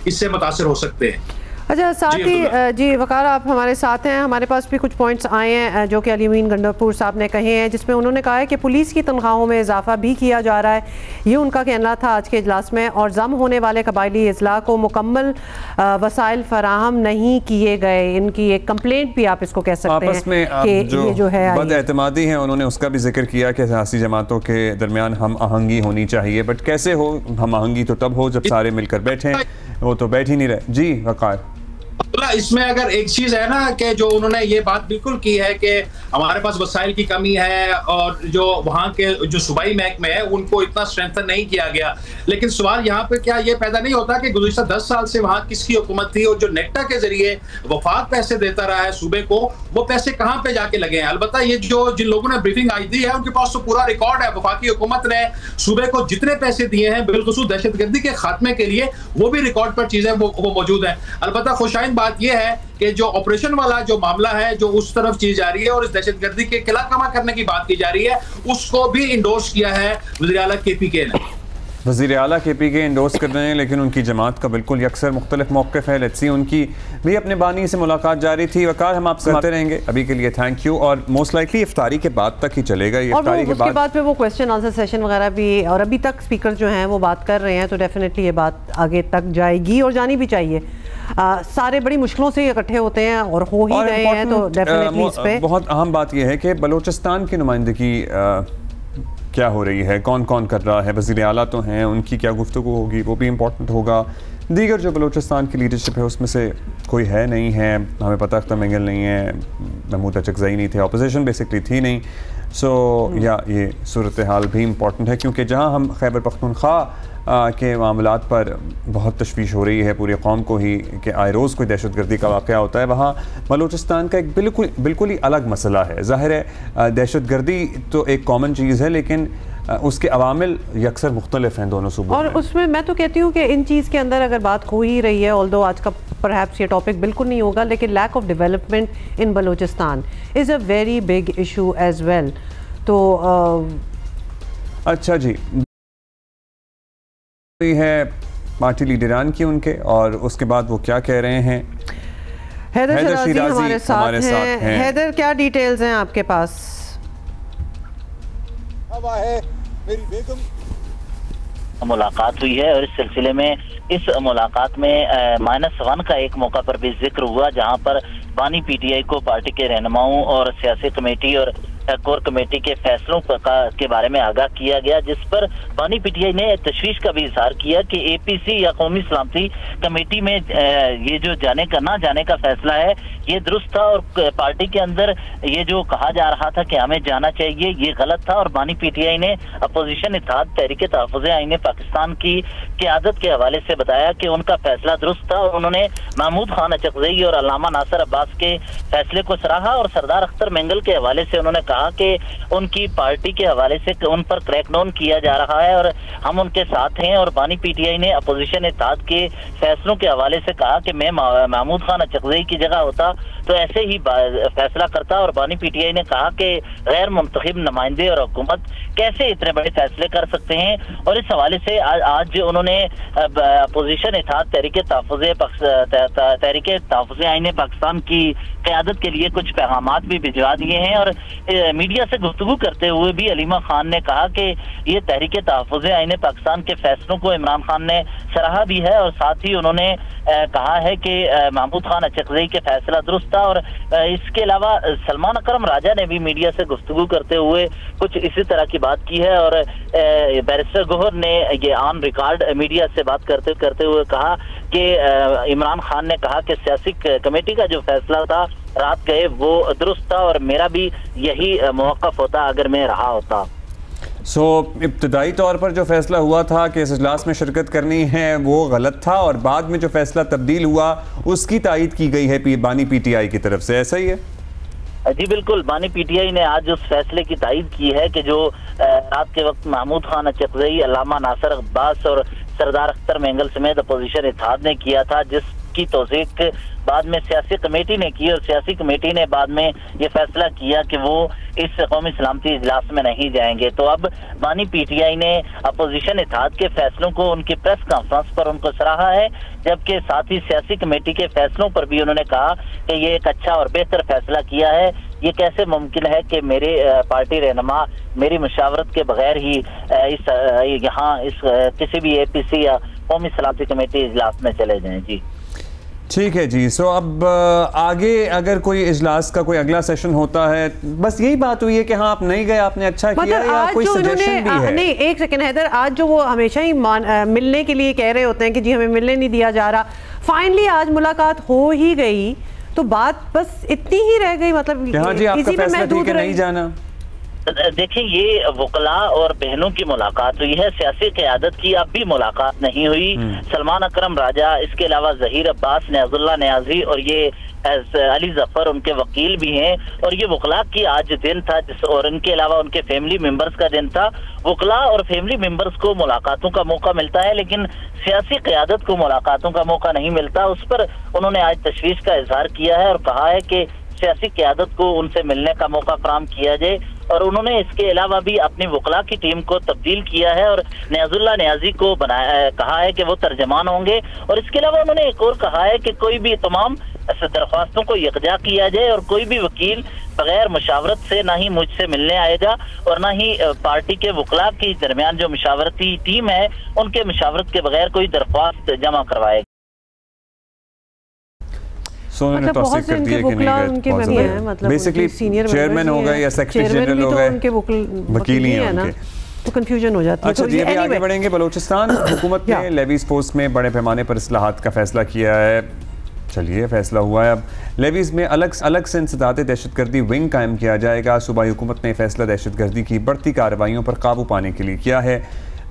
इससे मुतासर हो सकते हैं। अच्छा, साथ ही जी वकार आप हमारे साथ हैं, हमारे पास भी कुछ पॉइंट्स आए हैं जो कि अली अमीन गंडापुर साहब ने कहे हैं, जिसमें उन्होंने कहा है कि पुलिस की तनख्वाहों में इजाफा भी किया जा रहा है। ये उनका कहना था आज के इजलास में। और जम होने वाले कबायली अजला को मुकम्मल वसाइल फराहम नहीं किए गए, इनकी एक कंप्लेंट भी आप इसको कह सकते हैं कि ये जो है बदएतमादी है। उन्होंने उसका भी जिक्र किया कि सियासी जमातों के दरमियान हम आहंगी होनी चाहिए, बट कैसे हो हम आहंगी? तो तब हो जब सारे मिलकर बैठे, वो तो बैठ ही नहीं रहे। जी वकार, इसमें अगर एक चीज है ना कि जो उन्होंने ये बात बिल्कुल की है कि हमारे पास वसाइल की कमी है और जो वहाँ के जो सूबाई महकमे है उनको इतना स्ट्रेंथन नहीं किया गया। लेकिन सवाल यहाँ पे क्या ये पैदा नहीं होता कि गुज़िश्ता 10 साल से वहाँ किसकी हुकूमत थी और जो नेक्टा के जरिए वफाक पैसे देता रहा है सूबे को, वो पैसे कहाँ पे जाके लगे हैं? अलबत्ता ये जो जिन लोगों ने ब्रीफिंग आज दी है उनके पास तो पूरा रिकॉर्ड है। वफाकी हुकूमत ने सूबे को जितने पैसे दिए हैं बिलखुसूस दहशतगर्दी के खात्मे के लिए वो भी रिकॉर्ड पर चीजें वो मौजूद है। अलबत्ता खुशाइन बात यह है कि जो ऑपरेशन वाला जो मामला है जो उस तरफ चीज जा रही है और इस दहशतगर्दी के खिलाफ कमा करने की बात की जा रही है उसको भी इंडोर्स किया है वज़ीर आला KPK ने। वज़ीर आला KPK इंडोर्स कर रहे हैं, लेकिन उनकी जमात का बिल्कुल यकसर मुख्तलिफ मौक़िफ़ है। लेट्स सी, उनकी भी अपने बानी से मुलाकात जारी थी। वकार, हम आपसे आते रहेंगे अभी के लिए, थैंक यू। और मोस्ट लाइकली इफ्तारी के बाद तक ही चलेगा ये, इफ्तारी के बाद फिर वो क्वेश्चन आंसर सेशन वगैरह भी, और अभी तक स्पीकर जो हैं वो बात कर रहे हैं, तो डेफिनेटली ये बात आगे तक जाएगी और जानी भी चाहिए। सारे बड़ी मुश्किलों से इकट्ठे होते हैं और हो ही गए हैं, तो डेफिनेटली इस पे बहुत अहम बात यह है कि बलूचिस्तान की नुमाइंदगी क्या हो रही है, कौन कौन कर रहा है, वज़ीर आला तो हैं, उनकी क्या गुफ्तगू होगी वो भी इम्पोर्टेंट होगा। दीगर जो बलूचिस्तान की लीडरशिप है उसमें से कोई है नहीं है, हमें पता अख्तर मेंगल नहीं है, महमूद अचकज़ई नहीं थे, अपोजिशन बेसिकली थी नहीं। सो या ये सूरत हाल भी इम्पॉर्टेंट है, क्योंकि जहाँ हम खैबर पख्तूनख्वा के मामलात पर बहुत तशवीश हो रही है पूरी कौम को ही कि आए रोज़ कोई दहशतगर्दी का वाक़या होता है, वहाँ बलूचिस्तान का एक बिल्कुल ही अलग मसला है। ज़ाहिर है दहशतगर्दी तो एक कॉमन चीज़ है, लेकिन उसके अवामिल यकसर मुख्तलिफ हैं दोनों सूबों और में। उसमें मैं तो कहती हूँ कि इन चीज़ के अंदर अगर बात हो ही रही है, ऑल्दो आज का परहैप्स ये टॉपिक बिल्कुल नहीं होगा, लेकिन lack of development in Balochistan is a very big issue as well. तो अच्छा जी, है पार्टी लीडरान की उनके, और उसके बाद वो क्या कह रहे हैं। हैदर शिराजी हमारे साथ हैं। हैदर, क्या डिटेल्स हैं आपके पास? मेरी बेगम मुलाकात हुई है और इस सिलसिले में इस मुलाकात में -1 का एक मौका पर भी जिक्र हुआ, जहां पर बानी पीटीआई को पार्टी के रहनुमाओं और सियासी कमेटी और कोर कमेटी के फैसलों के बारे में आगाह किया गया, जिस पर बानी पीटीआई ने तशवीश का भी इजहार किया कि एपीसी या कौमी सलामती कमेटी में ये जो जाने का ना जाने का फैसला है ये दुरुस्त था, और पार्टी के अंदर ये जो कहा जा रहा था कि हमें जाना चाहिए ये गलत था। और बानी पीटीआई ने अपोजिशन इत्तेहाद तहरीक तहफ़्फ़ुज़ आईन पाकिस्तान की क़यादत के हवाले से बताया कि उनका फैसला दुरुस्त था, और उन्होंने महमूद खान अचकज़ई और अल्लामा नासिर अब्बास के फैसले को सराहा। और सरदार अख्तर मेंगल के हवाले से उन्होंने कहा कि उनकी पार्टी के हवाले से उन पर क्रैकडाउन किया जा रहा है और हम उनके साथ हैं। और बानी पीटीआई ने अपोजिशन इत्तेहाद के फैसलों के हवाले से कहा कि मैं महमूद खान अचकज़ई की जगह होता तो ऐसे ही फैसला करता। और बानी पीटीआई ने कहा कि गैर मुंतखब नुमाइंदे और हुकूमत कैसे इतने बड़े फैसले कर सकते हैं। और इस हवाले से आज उन्होंने अपोजिशन इत्तेहाद तहरीक तहफ़्फ़ुज़ आईन पाकिस्तान की क़यादत के लिए कुछ पैगामात भी भिजवा दिए हैं। और मीडिया से गुफ्तगू करते हुए भी अलीमा खान ने कहा कि ये तहरीक तहफ़्फ़ुज़ आईन पाकिस्तान के फैसलों को इमरान खान ने सराहा भी है, और साथ ही उन्होंने कहा है कि महमूद खान अचकज़ई के फैसला दुरुस्त था। और इसके अलावा सलमान अकरम राजा ने भी मीडिया से गुफ्तगू करते हुए कुछ इसी तरह की बात की है। और बैरिस्टर गोहर ने ये ऑन रिकॉर्ड मीडिया से बात करते हुए कहा कि इमरान खान ने कहा कि सियासी कमेटी का जो फैसला था रात गए वो दुरुस्त था, और मेरा भी यही मौक़िफ़ होता अगर मैं रहा होता। इब्तदाई तौर पर जो फैसला हुआ था कि इस इजलास में शिरकत करनी है वो गलत था, और बाद में जो फैसला तब्दील हुआ उसकी तायीद की गई है बानी पीटीआई की तरफ से, ऐसा ही है? जी बिल्कुल, बानी पीटीआई ने आज उस फैसले की तायीद की है कि जो रात के वक्त महमूद खान अचकज़ई, अल्लामा नासिर अब्बास और सरदार अख्तर मेंगल समेत अपोजिशन इत्तेहाद ने किया था, जिसकी तौसीक बाद में सियासी कमेटी ने की, और सियासी कमेटी ने बाद में ये फैसला किया कि वो इस कौमी सलामती इजलास में नहीं जाएंगे। तो अब बानी पीटीआई ने अपोजिशन इत्तेहाद के फैसलों को उनकी प्रेस कॉन्फ्रेंस पर उनको सराहा है, जबकि साथ ही सियासी कमेटी के फैसलों पर भी उन्होंने कहा कि ये एक अच्छा और बेहतर फैसला किया है। ये कैसे मुमकिन है कि मेरे पार्टी रहनुमा मेरी मुशावरत के बगैर ही इस किसी भी एपीसी या कौमी सलामती कमेटी इजलास में चले जाएं। जी ठीक है जी। सो अब आगे अगर कोई इजलास का कोई अगला सेशन होता है, बस यही बात हुई है कि हाँ आप नहीं गए, आपने अच्छा किया, या कोई सजेशन भी है? नहीं, एक सेकंड हैदर, आज जो वो हमेशा ही मिलने के लिए कह रहे होते हैं कि जी हमें मिलने नहीं दिया जा रहा, फाइनली आज मुलाकात हो ही गई, तो बात बस इतनी ही रह गई, मतलब हाँ जी आपका फैसला ठीक है नहीं जाना। देखिए, ये वकला और बहनों की मुलाकात हुई है, सियासी क़यादत की अब भी मुलाकात नहीं हुई। सलमान अकरम राजा, इसके अलावा ज़हीर अब्बास, न्याजुल्लाह न्याजी और ये अली जफर उनके वकील भी हैं, और ये वकला की आज दिन था, और इनके अलावा उनके फैमिली मेंबर्स का दिन था। वकला और फैमिली मेंबर्स को मुलाकातों का मौका मिलता है, लेकिन सियासी क़यादत को मुलाकातों का मौका नहीं मिलता। उस पर उन्होंने आज तशवीश का इजहार किया है और कहा है कि सियासी क़यादत को उनसे मिलने का मौका फराहम किया जाए। और उन्होंने इसके अलावा भी अपनी वकला की टीम को तब्दील किया है और न्याजुल्लाह न्याजी को कहा है कि वो तर्जमान होंगे। और इसके अलावा उन्होंने एक और कहा है कि कोई भी तमाम दरख्वास्तों को यकजा किया जाए, और कोई भी वकील बगैर मुशावरत से ना ही मुझसे मिलने आएगा और ना ही पार्टी के वकला के दरमियान जो मुशावरती टीम है उनके मुशावरत के बगैर कोई दरख्वास्त जमा करवाएगा। सो उन्होंने तौसीक कर दी है कि नहीं गए, मतलब बेसिकली चेयरमैन हो गए या सेक्रेटरी जनरल हो गए, वकील ही हैं उनके, तो कंफ्यूजन हो जाती है। अच्छा जी, अभी आगे बढ़ेंगे। बलूचिस्तान हुकूमत ने लेवीज पोस्ट में बड़े पैमाने पर इस्लाहात का फैसला किया है। चलिए, फैसला हुआ है। अब लेवीज में अलग से इंसदाद दहशतगर्दी विंग कायम किया जाएगा। सूबाई हुकूमत ने फैसला दहशतगर्दी की बढ़ती कार्रवाइयों पर काबू पाने के लिए किया है।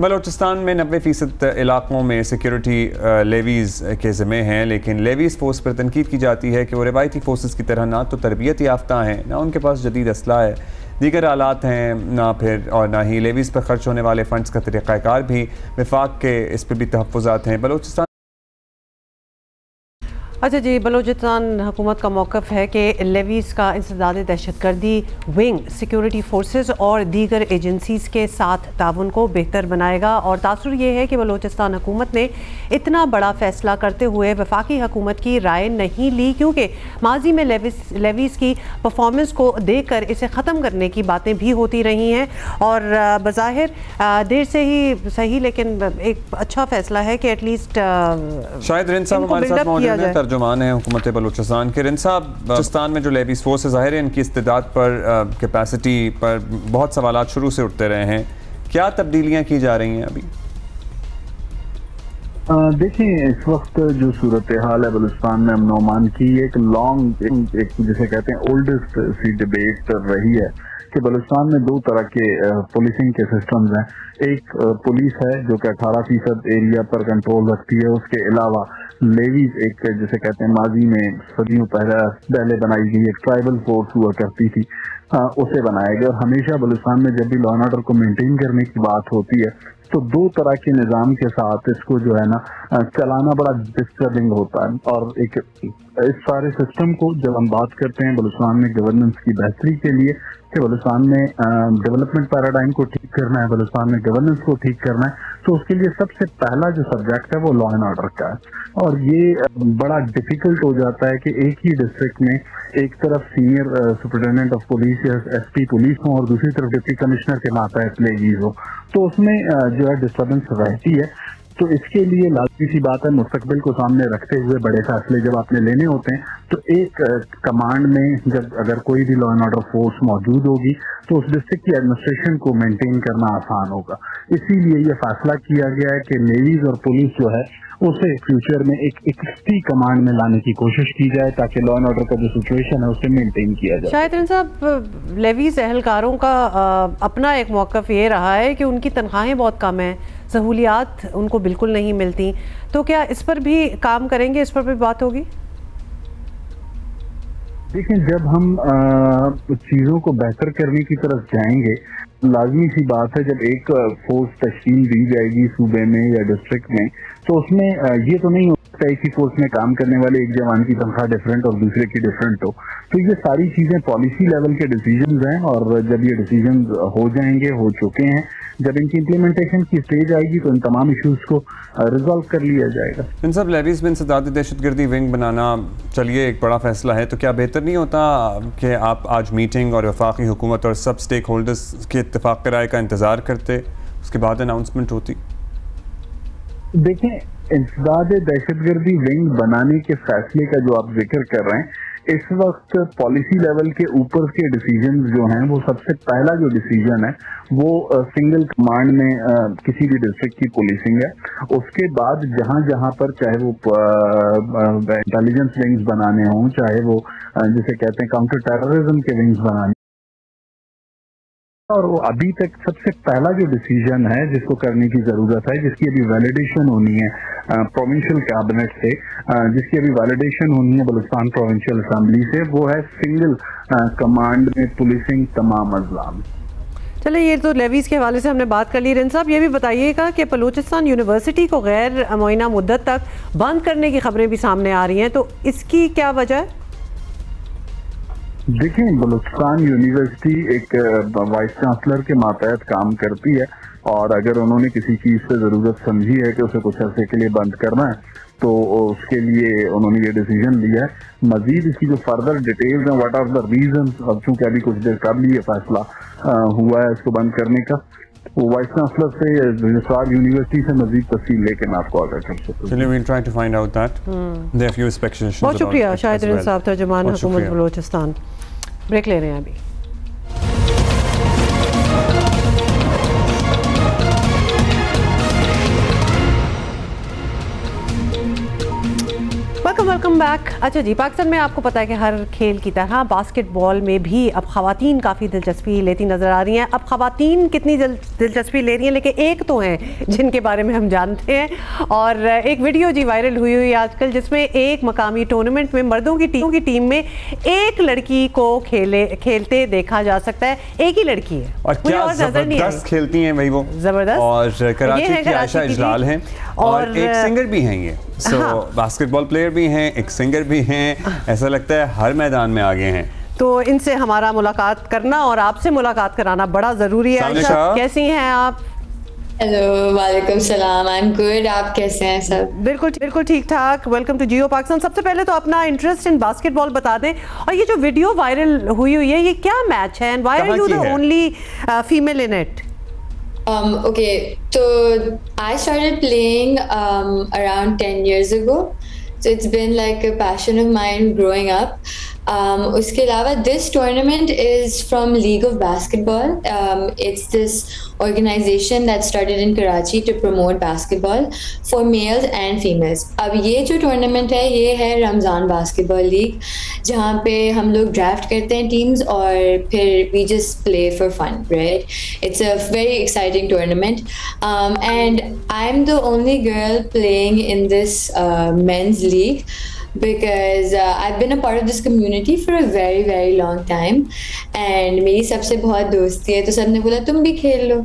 बलूचिस्तान में 90% इलाकों में सिक्योरिटी लेवीज़ के ज़िम्मे हैं, लेकिन लेवीज़ फोर्स पर तनकीद की जाती है कि वो रवायती फोर्सेस की तरह ना तो तरबियत याफ्ता हैं, ना उनके पास जदीद असला है, दीगर आलात हैं, ना ही लेवीज़ पर खर्च होने वाले फ़ंड्स का तरीक़ाकार भी वफाक के इस पर भी तहफ़्फ़ुज़ात हैं। बलूचिस्तान अच्छा जी, बलूचिस्तान हुकूमत का मौक़िफ़ है कि लेवीज़ का इंसदाद दहशतगर्दी विंग सिक्योरिटी फोर्सेस और दीगर एजेंसीज़ के साथ ताउन को बेहतर बनाएगा। और तासुर ये है कि बलूचिस्तान हुकूमत ने इतना बड़ा फ़ैसला करते हुए वफाकी हुकूमत की राय नहीं ली, क्योंकि माजी में लेवीज़ की परफॉर्मेंस को देख कर इसे ख़त्म करने की बातें भी होती रही हैं। और बज़ाहिर देर से ही सही, लेकिन एक अच्छा फ़ैसला है कि एटलीस्ट शायद रिन साहब हमारे साथ मौजूद हैं, तर्जुमान है हुकूमत बलूचिस्तान के। रिन साहब, बलूचिस्तान में जो लेवीज़ फोर्स है, ज़ाहिर है इनकी इस्तिदाद पर, कैपेसिटी पर बहुत सवालात शुरू से उठते रहे हैं। क्या तब्दीलियाँ की जा रही हैं अभी? देखिए, इस वक्त जो सूरत हाल है बलूचिस्तान में अमन अमान की, एक लॉन्ग एक जिसे कहते हैं ओल्डेस्ट सी डिबेट रही है कि बलूचिस्तान में दो तरह के पुलिसिंग के सिस्टम्स हैं। एक पुलिस है जो कि 18% एरिया पर कंट्रोल रखती है, उसके अलावा लेवीज एक जिसे कहते हैं माजी में सदियों पहले बनाई गई एक ट्राइबल फोर्स हुआ करती थी, उसे बनाया गया। और हमेशा बलूचिस्तान में जब भी लॉ एंड ऑर्डर को मेंटेन करने की बात होती है तो दो तरह के निज़ाम के साथ इसको जो है ना चलाना बड़ा डिस्टर्बिंग होता है। और एक इस सारे सिस्टम को जब हम बात करते हैं बलूचिस्तान में गवर्नेंस की बेहतरी के लिए कि बलूचिस्तान में डेवलपमेंट पैराडाइम को ठीक करना है, बलूचिस्तान में गवर्नेंस को ठीक करना है, तो उसके लिए सबसे पहला जो सब्जेक्ट है वो लॉ एंड ऑर्डर का है। और ये बड़ा डिफिकल्ट हो जाता है कि एक ही डिस्ट्रिक्ट में एक तरफ सीनियर सुपरिटेंडेंट ऑफ पुलिस या एसपी पुलिस हो और दूसरी तरफ डिप्टी कमिश्नर के मातहत लेवीज हो, तो उसमें जो है डिस्टर्बेंस रहती है। तो इसके लिए लाजमी सी बात है, मुस्तकबिल को सामने रखते हुए बड़े फैसले जब आपने लेने होते हैं तो एक कमांड में जब अगर कोई भी लॉ एंड ऑर्डर फोर्स मौजूद होगी तो उस डिस्ट्रिक्ट की एडमिनिस्ट्रेशन को मेंटेन करना आसान होगा। इसीलिए ये फैसला किया गया है कि नेवीज और पुलिस जो है उसे फ्यूचर में एक इकट्ठी कमांड में लाने की कोशिश की जाए ताकि लॉ एंड ऑर्डर का जो सिचुएशन है उसे मेंटेन किया जाए। शायद साहब, लेवीज एहलकारों का अपना एक मौक़िफ़ ये रहा है कि उनकी तनख्वाहें बहुत कम हैं, सहूलियात उनको बिल्कुल नहीं मिलती, तो क्या इस पर भी काम करेंगे, इस पर भी बात होगी? देखिए, जब हम चीज़ों को बेहतर करने की तरफ जाएंगे, लाजमी सी बात है जब एक फोर्स तश्कील दी जाएगी सूबे में या डिस्ट्रिक्ट में, तो उसमें ये तो नहीं हो सकता एक ही फोर्स में काम करने वाले एक जवान की तनख्वाह डिफरेंट और दूसरे की डिफरेंट हो। तो ये सारी चीज़ें पॉलिसी लेवल के डिसीजंस हैं और जब ये डिसीजंस हो जाएंगे, हो चुके हैं, जब इनकी इम्प्लीमेंटेशन की स्टेज आएगी तो इन तमाम इश्यूज को रिजॉल्व कर लिया जाएगा। इन सब लेवीज में इंसदादी दहशतगर्दी विंग बनाना, चलिए एक बड़ा फैसला है, तो क्या बेहतर नहीं होता कि आप आज मीटिंग और वफाकी हुकूमत और सब स्टेक होल्डर्स के इत्तेफाक राय का इंतज़ार करते, उसके बाद अनाउंसमेंट होती? देखें, इंसदाद दहशतगर्दी विंग बनाने के फैसले का जो आप जिक्र कर रहे हैं, इस वक्त पॉलिसी लेवल के ऊपर के डिसीजन जो हैं वो सबसे पहला जो डिसीजन है वो सिंगल कमांड में किसी भी डिस्ट्रिक्ट की पुलिसिंग है। उसके बाद जहां जहां पर चाहे वो इंटेलिजेंस विंग्स बनाने हों, चाहे वो जिसे कहते हैं काउंटर टेररिज्म के विंग्स बनाने, और वो अभी तक सबसे पहला जो डिसीजन है जिसको करने की जरूरत है, जिसकी अभी वैलिडेशन होनी है प्रोविंशियल कैबिनेट से, जिसकी अभी वैलिडेशन होनी है बलूचिस्तान प्रोविंशियल असेंबली से, वो है सिंगल कमांड में पुलिसिंग तमाम अजला में। चलिए, ये तो लेवीज़ के हवाले से हमने बात कर ली। रिन साहब, ये भी बताइएगा कि बलूचिस्तान यूनिवर्सिटी को गैर मुअय्यना मुद्दत तक बंद करने की खबरें भी सामने आ रही हैं, तो इसकी क्या वजह है? देखिए, बलूचिस्तान यूनिवर्सिटी एक वाइस चांसलर के मातहत काम करती है और अगर उन्होंने किसी चीज़ से ज़रूरत समझी है कि उसे कुछ अरसे के लिए बंद करना है तो उसके लिए उन्होंने ये डिसीजन लिया है। मजीद इसकी जो फर्दर डिटेल्स हैं, व्हाट आर द रीजंस, अब चूंकि अभी कुछ देर कबल ये फैसला हुआ है इसको बंद करने का, वो वाइस चांसलर से रजिस्ट्रार यूनिवर्सिटी से मजीद तफसील लेके मैं आपको आगाह कर सकता हूँ। चलिए, we'll try to find out that. There are few speculations. बहुत शुक्रिया शाहिद साहब, तर्जुमान हुकूमत बलोचिस्तान। ब्रेक ले रहे हैं अभी। Welcome back. अच्छा जी, पाकिस्तान में आपको पता है कि हर खेल की तरह बास्केटबॉल में भी अब ख़वातीन काफ़ी दिलचस्पी लेती नज़र आ रही हैं। अब ख़वातीन कितनी दिलचस्पी ले रही हैं, लेकिन एक तो हैं जिनके बारे में हम जानते हैं। और एक वीडियो जी वायरल हुई हुई आजकल, जिसमें एक मकामी टूर्नामेंट में मर्दों की टीम में एक लड़की को खेलते देखा जा सकता है। एक ही लड़की है और क्या जबरदस्त खेलती हैं भाई वो, जबरदस्त। और कराची की आयशा इजलाल हैं और एक सिंगर भी हैं ये। बास्केटबॉल प्लेयर भी हैं, एक सिंगर भी हैं, ऐसा लगता है हर मैदान में आगे हैं। तो इनसे हमारा मुलाकात करना और आपसे मुलाकात कराना बड़ा ज़रूरी है। आयशा, कैसी हैं आप? हेलो, वालेकुम सलाम, आई एम गुड। आप कैसे हैं सब? बिल्कुल ठीक ठाक। वेलकम टू जियो पाकिस्तान। सबसे पहले तो अपना इंटरेस्ट इन बास्केटबॉल बता दें, और ये जो वीडियो वायरल हुई है, ये क्या मैच है? And why are you the only female in it? Okay, so I started playing around 10 years ago. So it's been like a passion of mine growing up. उसके अलावा this tournament is from League of Basketball. It's this organization that started in Karachi to promote basketball for males and females. अब ये जो tournament है, ये है Ramzan basketball league, जहाँ पे हम लोग ड्राफ्ट करते हैं टीम्स और फिर we just play for fun, right? It's a very exciting tournament, and I'm the only girl playing in this men's league. Because I've been a part of this community for a very very long time, and मेरी सबसे बहुत दोस्ती है, तो सबने बोला तुम भी खेल लो।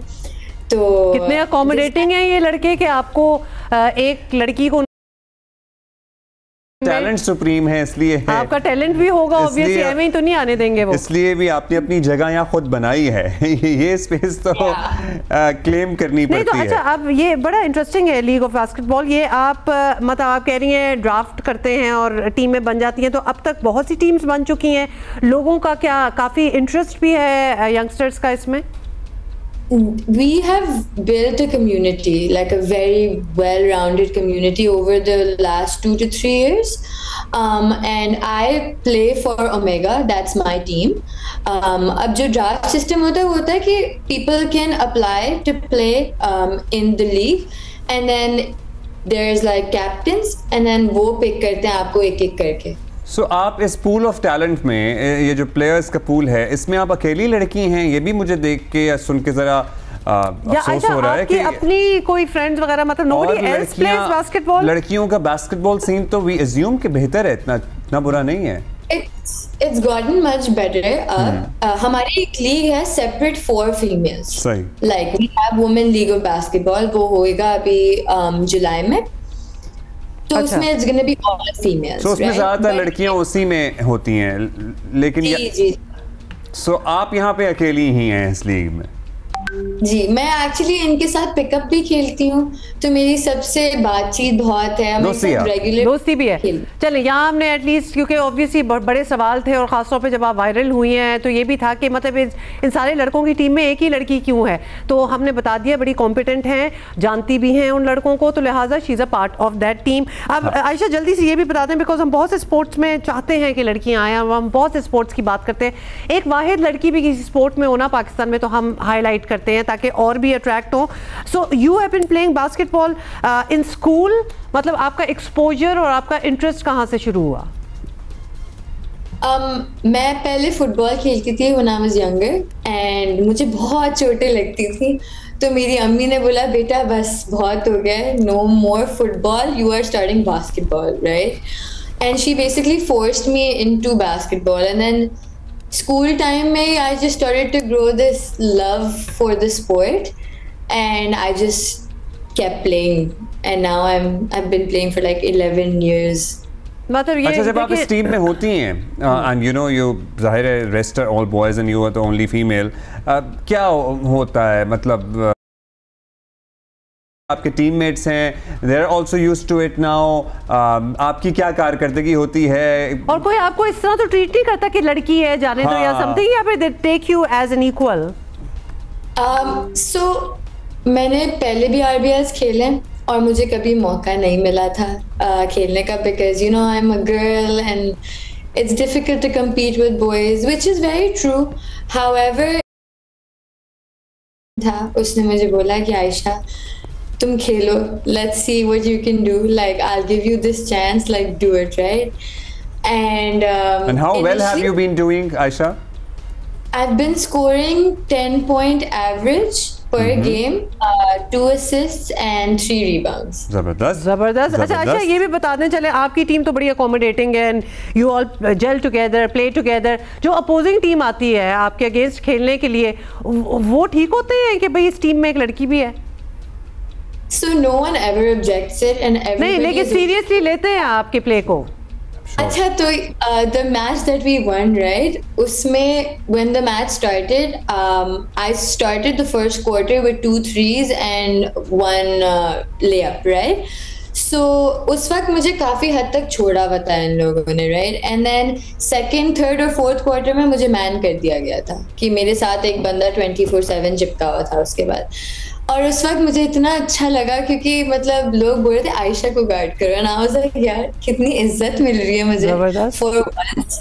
तो कितने अकोमोडेटिंग हैं ये लड़के कि आपको एक लड़की को टैलेंट सुप्रीम है, इसलिए है। आपका टैलेंट भी होगा ऑब्वियसली, एवं ही तो नहीं आने देंगे वो, इसलिए भी आपने अपनी जगह यहाँ खुद बनाई है। ये स्पेस तो क्लेम करनी पड़ती तो, है। अच्छा, अब ये बड़ा इंटरेस्टिंग है लीग ऑफ बास्केटबॉल। ये आप मतलब आप कह रही हैं ड्राफ्ट करते हैं और टीमें बन जाती हैं, तो अब तक बहुत सी टीम्स बन चुकी हैं। लोगों का क्या काफ़ी इंटरेस्ट भी है यंगस्टर्स का इसमें? We have built a community, like a very well-rounded community over the last 2 to 3 years, and I play for Omega. That's my team. अब जो draft system होता है कि people can apply to play in the league, and then there's like captains, and then वो pick करते हैं आपको एक-एक करके। So, आप इस पूल ऑफ टैलेंट में, ये जो प्लेयर्स का पूल है, इसमें आप अकेली लड़की हैं? ये भी मुझे देख के या सुन के जरा अफसोस हो रहा है कि अपनी कोई फ्रेंड्स वगैरह मतलब nobody else plays basketball। लड़कियों का बास्केटबॉल सीन तो we assume कि बेहतर है, इतना बुरा नहीं है। It's gotten much better. हमारी एक लीग है separate for females. सही। Like we have women league of basketball, वो होएगा अभी जुलाई में। तो उसमें it's gonna be all females. So उसमें ज़्यादातर लड़कियां उसी में होती हैं, लेकिन जी। So आप यहाँ पे अकेली ही हैं इस लीग में? जी, मैं एक्चुअली इनके साथ पिकअप भी खेलती हूँ, तो मेरी सबसे बातचीत बहुत है, रेगुलर दोस्ती भी है। चलें, यहाँ हमने एटलीस्ट, क्योंकि ऑब्वियसली बड़े सवाल थे और ख़ासतौर पे जब आप वायरल हुई हैं तो ये भी था कि मतलब इन सारे लड़कों की टीम में एक ही लड़की क्यों है। तो हमने बता दिया बड़ी कॉम्पिटेंट हैं, जानती भी हैं उन लड़कों को, तो लिहाजा she is a part of that team. अब आयशा जल्दी से ये भी बता दें, बिकॉज हम बहुत से स्पोर्ट्स में चाहते हैं कि लड़कियाँ आएँ, हम बहुत से स्पोर्ट्स की बात करते हैं, एक वाहिद लड़की भी किसी स्पोर्ट में होना पाकिस्तान में तो हम हाईलाइट करते हैं ताकि और भी अट्रैक्ट हो। So you have been playing basketball in school, मतलब आपका एक्सपोजर और आपका इंटरेस्ट कहाँ से शुरू हुआ? मैं पहले फुटबॉल खेलती थी when I was younger, and मुझे बहुत चोटें लगती थी, तो मेरी अम्मी ने बोला बेटा बस बहुत हो गया, no more football, you are starting basketball, right? And she basically forced me into basketball, and then school time में I just started to grow this love for the sport, and I just kept playing, and now I've been playing for like 11 years. मतलब ये अच्छा, जब आप इस team में होती हैं, and you know you ज़ाहिर है rest are all boys and you are the only female, क्या होता है, मतलब आपके टीममेट्स हैं, they are also used to it now, आपकी क्या कारकर्दगी होती है? और कोई आपको इस तरह तो ट्रीट नहीं करता कि लड़की है जाने दो या समथिंग, या फिर they take you as an equal? So मैंने पहले भी RBIs खेले और मुझे कभी मौका नहीं मिला था खेलने का, because you know I'm a girl and it's difficult to compete with boys, which is very true. However, उसने मुझे बोला कि आयशा तुम खेलो, let's see what you can do, like I'll give you this chance, like do it, right? And how well have you been doing, Aisha? I've been scoring 10-point average per game, 2 assists and 3 rebounds. जबरदस्त। अच्छा आयशा, ये भी बताने चले, आपकी team तो बड़ी accommodating है and you all gel together, play together. जो अपोजिंग टीम आती है आपके अगेंस्ट खेलने के लिए, वो ठीक होते हैं कि भाई इस टीम में एक लड़की भी है? So no one ever objects it and everybody नहीं, लेकिन सीरियसली लेते हैं आपके प्ले को? अच्छा, तो the match that we won, right? उसमें when the match started, I started the first quarter with 2 threes and 1 layup, right? So उस वक्त मुझे काफी हद तक छोड़ा हुआ था इन लोगों ने, right? And then second, third और fourth quarter में मुझे मैन कर दिया गया था कि मेरे साथ एक बंदा 24/7 चिपका हुआ था उसके बाद। और उस वक्त मुझे इतना अच्छा लगा क्योंकि मतलब लोग बोल रहे थे आयशा को गार्ड करो, ना आई वाज लाइक यार कितनी इज्जत मिल रही है मुझे फॉर वंस।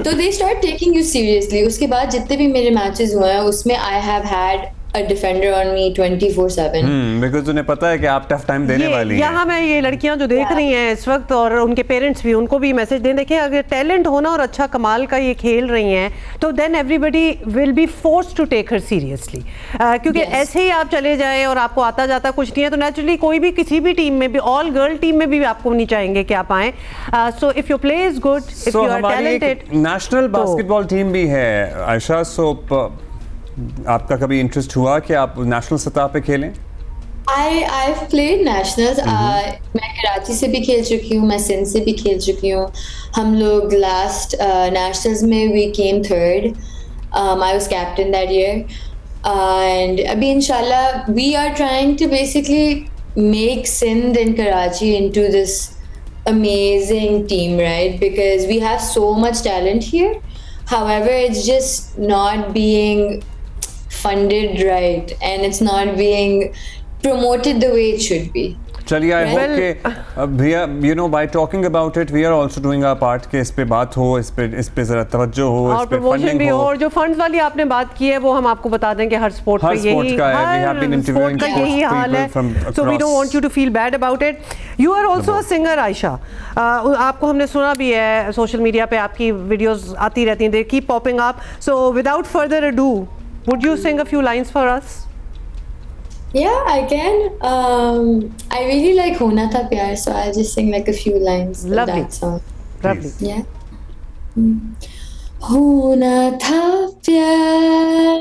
तो they start taking you seriously. उसके बाद जितने भी मेरे मैचेस हुए हैं उसमें I have had a defender on me 24/7 because उन्हें पता है कि आप टफ टाइम देने वाली हैं। यहाँ मैं ये लड़कियाँ जो देख रही हैं इस वक्त और उनके पेरेंट्स भी, उनको भी मैसेज दें, देखिए अगर टैलेंट होना और अच्छा कमाल का ये खेल रही हैं तो then everybody will be forced to take her seriously, क्योंकि ऐसे ही आप चले जाएं और आपको आता जाता कुछ नहीं है तो नेचुरली कोई भी किसी भी टीम में भी, ऑल गर्ल टीम में भी आपको नहीं चाहेंगे कि आप आएँ। So if your play is good, if you are talented. National basketball team भी है आयशा, सो आपका कभी इंटरेस्ट हुआ कि आप नेशनल सतह पे खेलें? I've played nationals. मैं कराची से भी खेल चुकी हूँ, मैं सिंध से भी खेल चुकी हूँ। हम लोग लास्ट nationals में we came third. I was captain that year. And अभी इंशाल्लाह we are trying to basically make Sindh and Karachi into this amazing team, right? Because we have so much talent here. However, it's just not being funded right and it's not being promoted the way it should be. चलिए, आई hope कि भैया you know by talking about it we are also doing our part के इस पे बात हो, इस पे जरा तवज्जो हो, और प्रमोशन भी हो। और जो फंड्स वाली आपने बात की है वो हम आपको बता दें कि हर स्पोर्ट पे यही हाल है, so we don't want you to feel bad about it. You are also a singer Ayesha, आपको हमने सुना भी है सोशल मीडिया पे, आपकी वीडियोस आती रहती हैं, they keep popping up. So without further ado, would you sing a few lines for us? Yeah, I can. I really like Hona Tha Pyar, so I'll just sing like a few lines of that song. Lovely. Yeah. Hona tha pyar,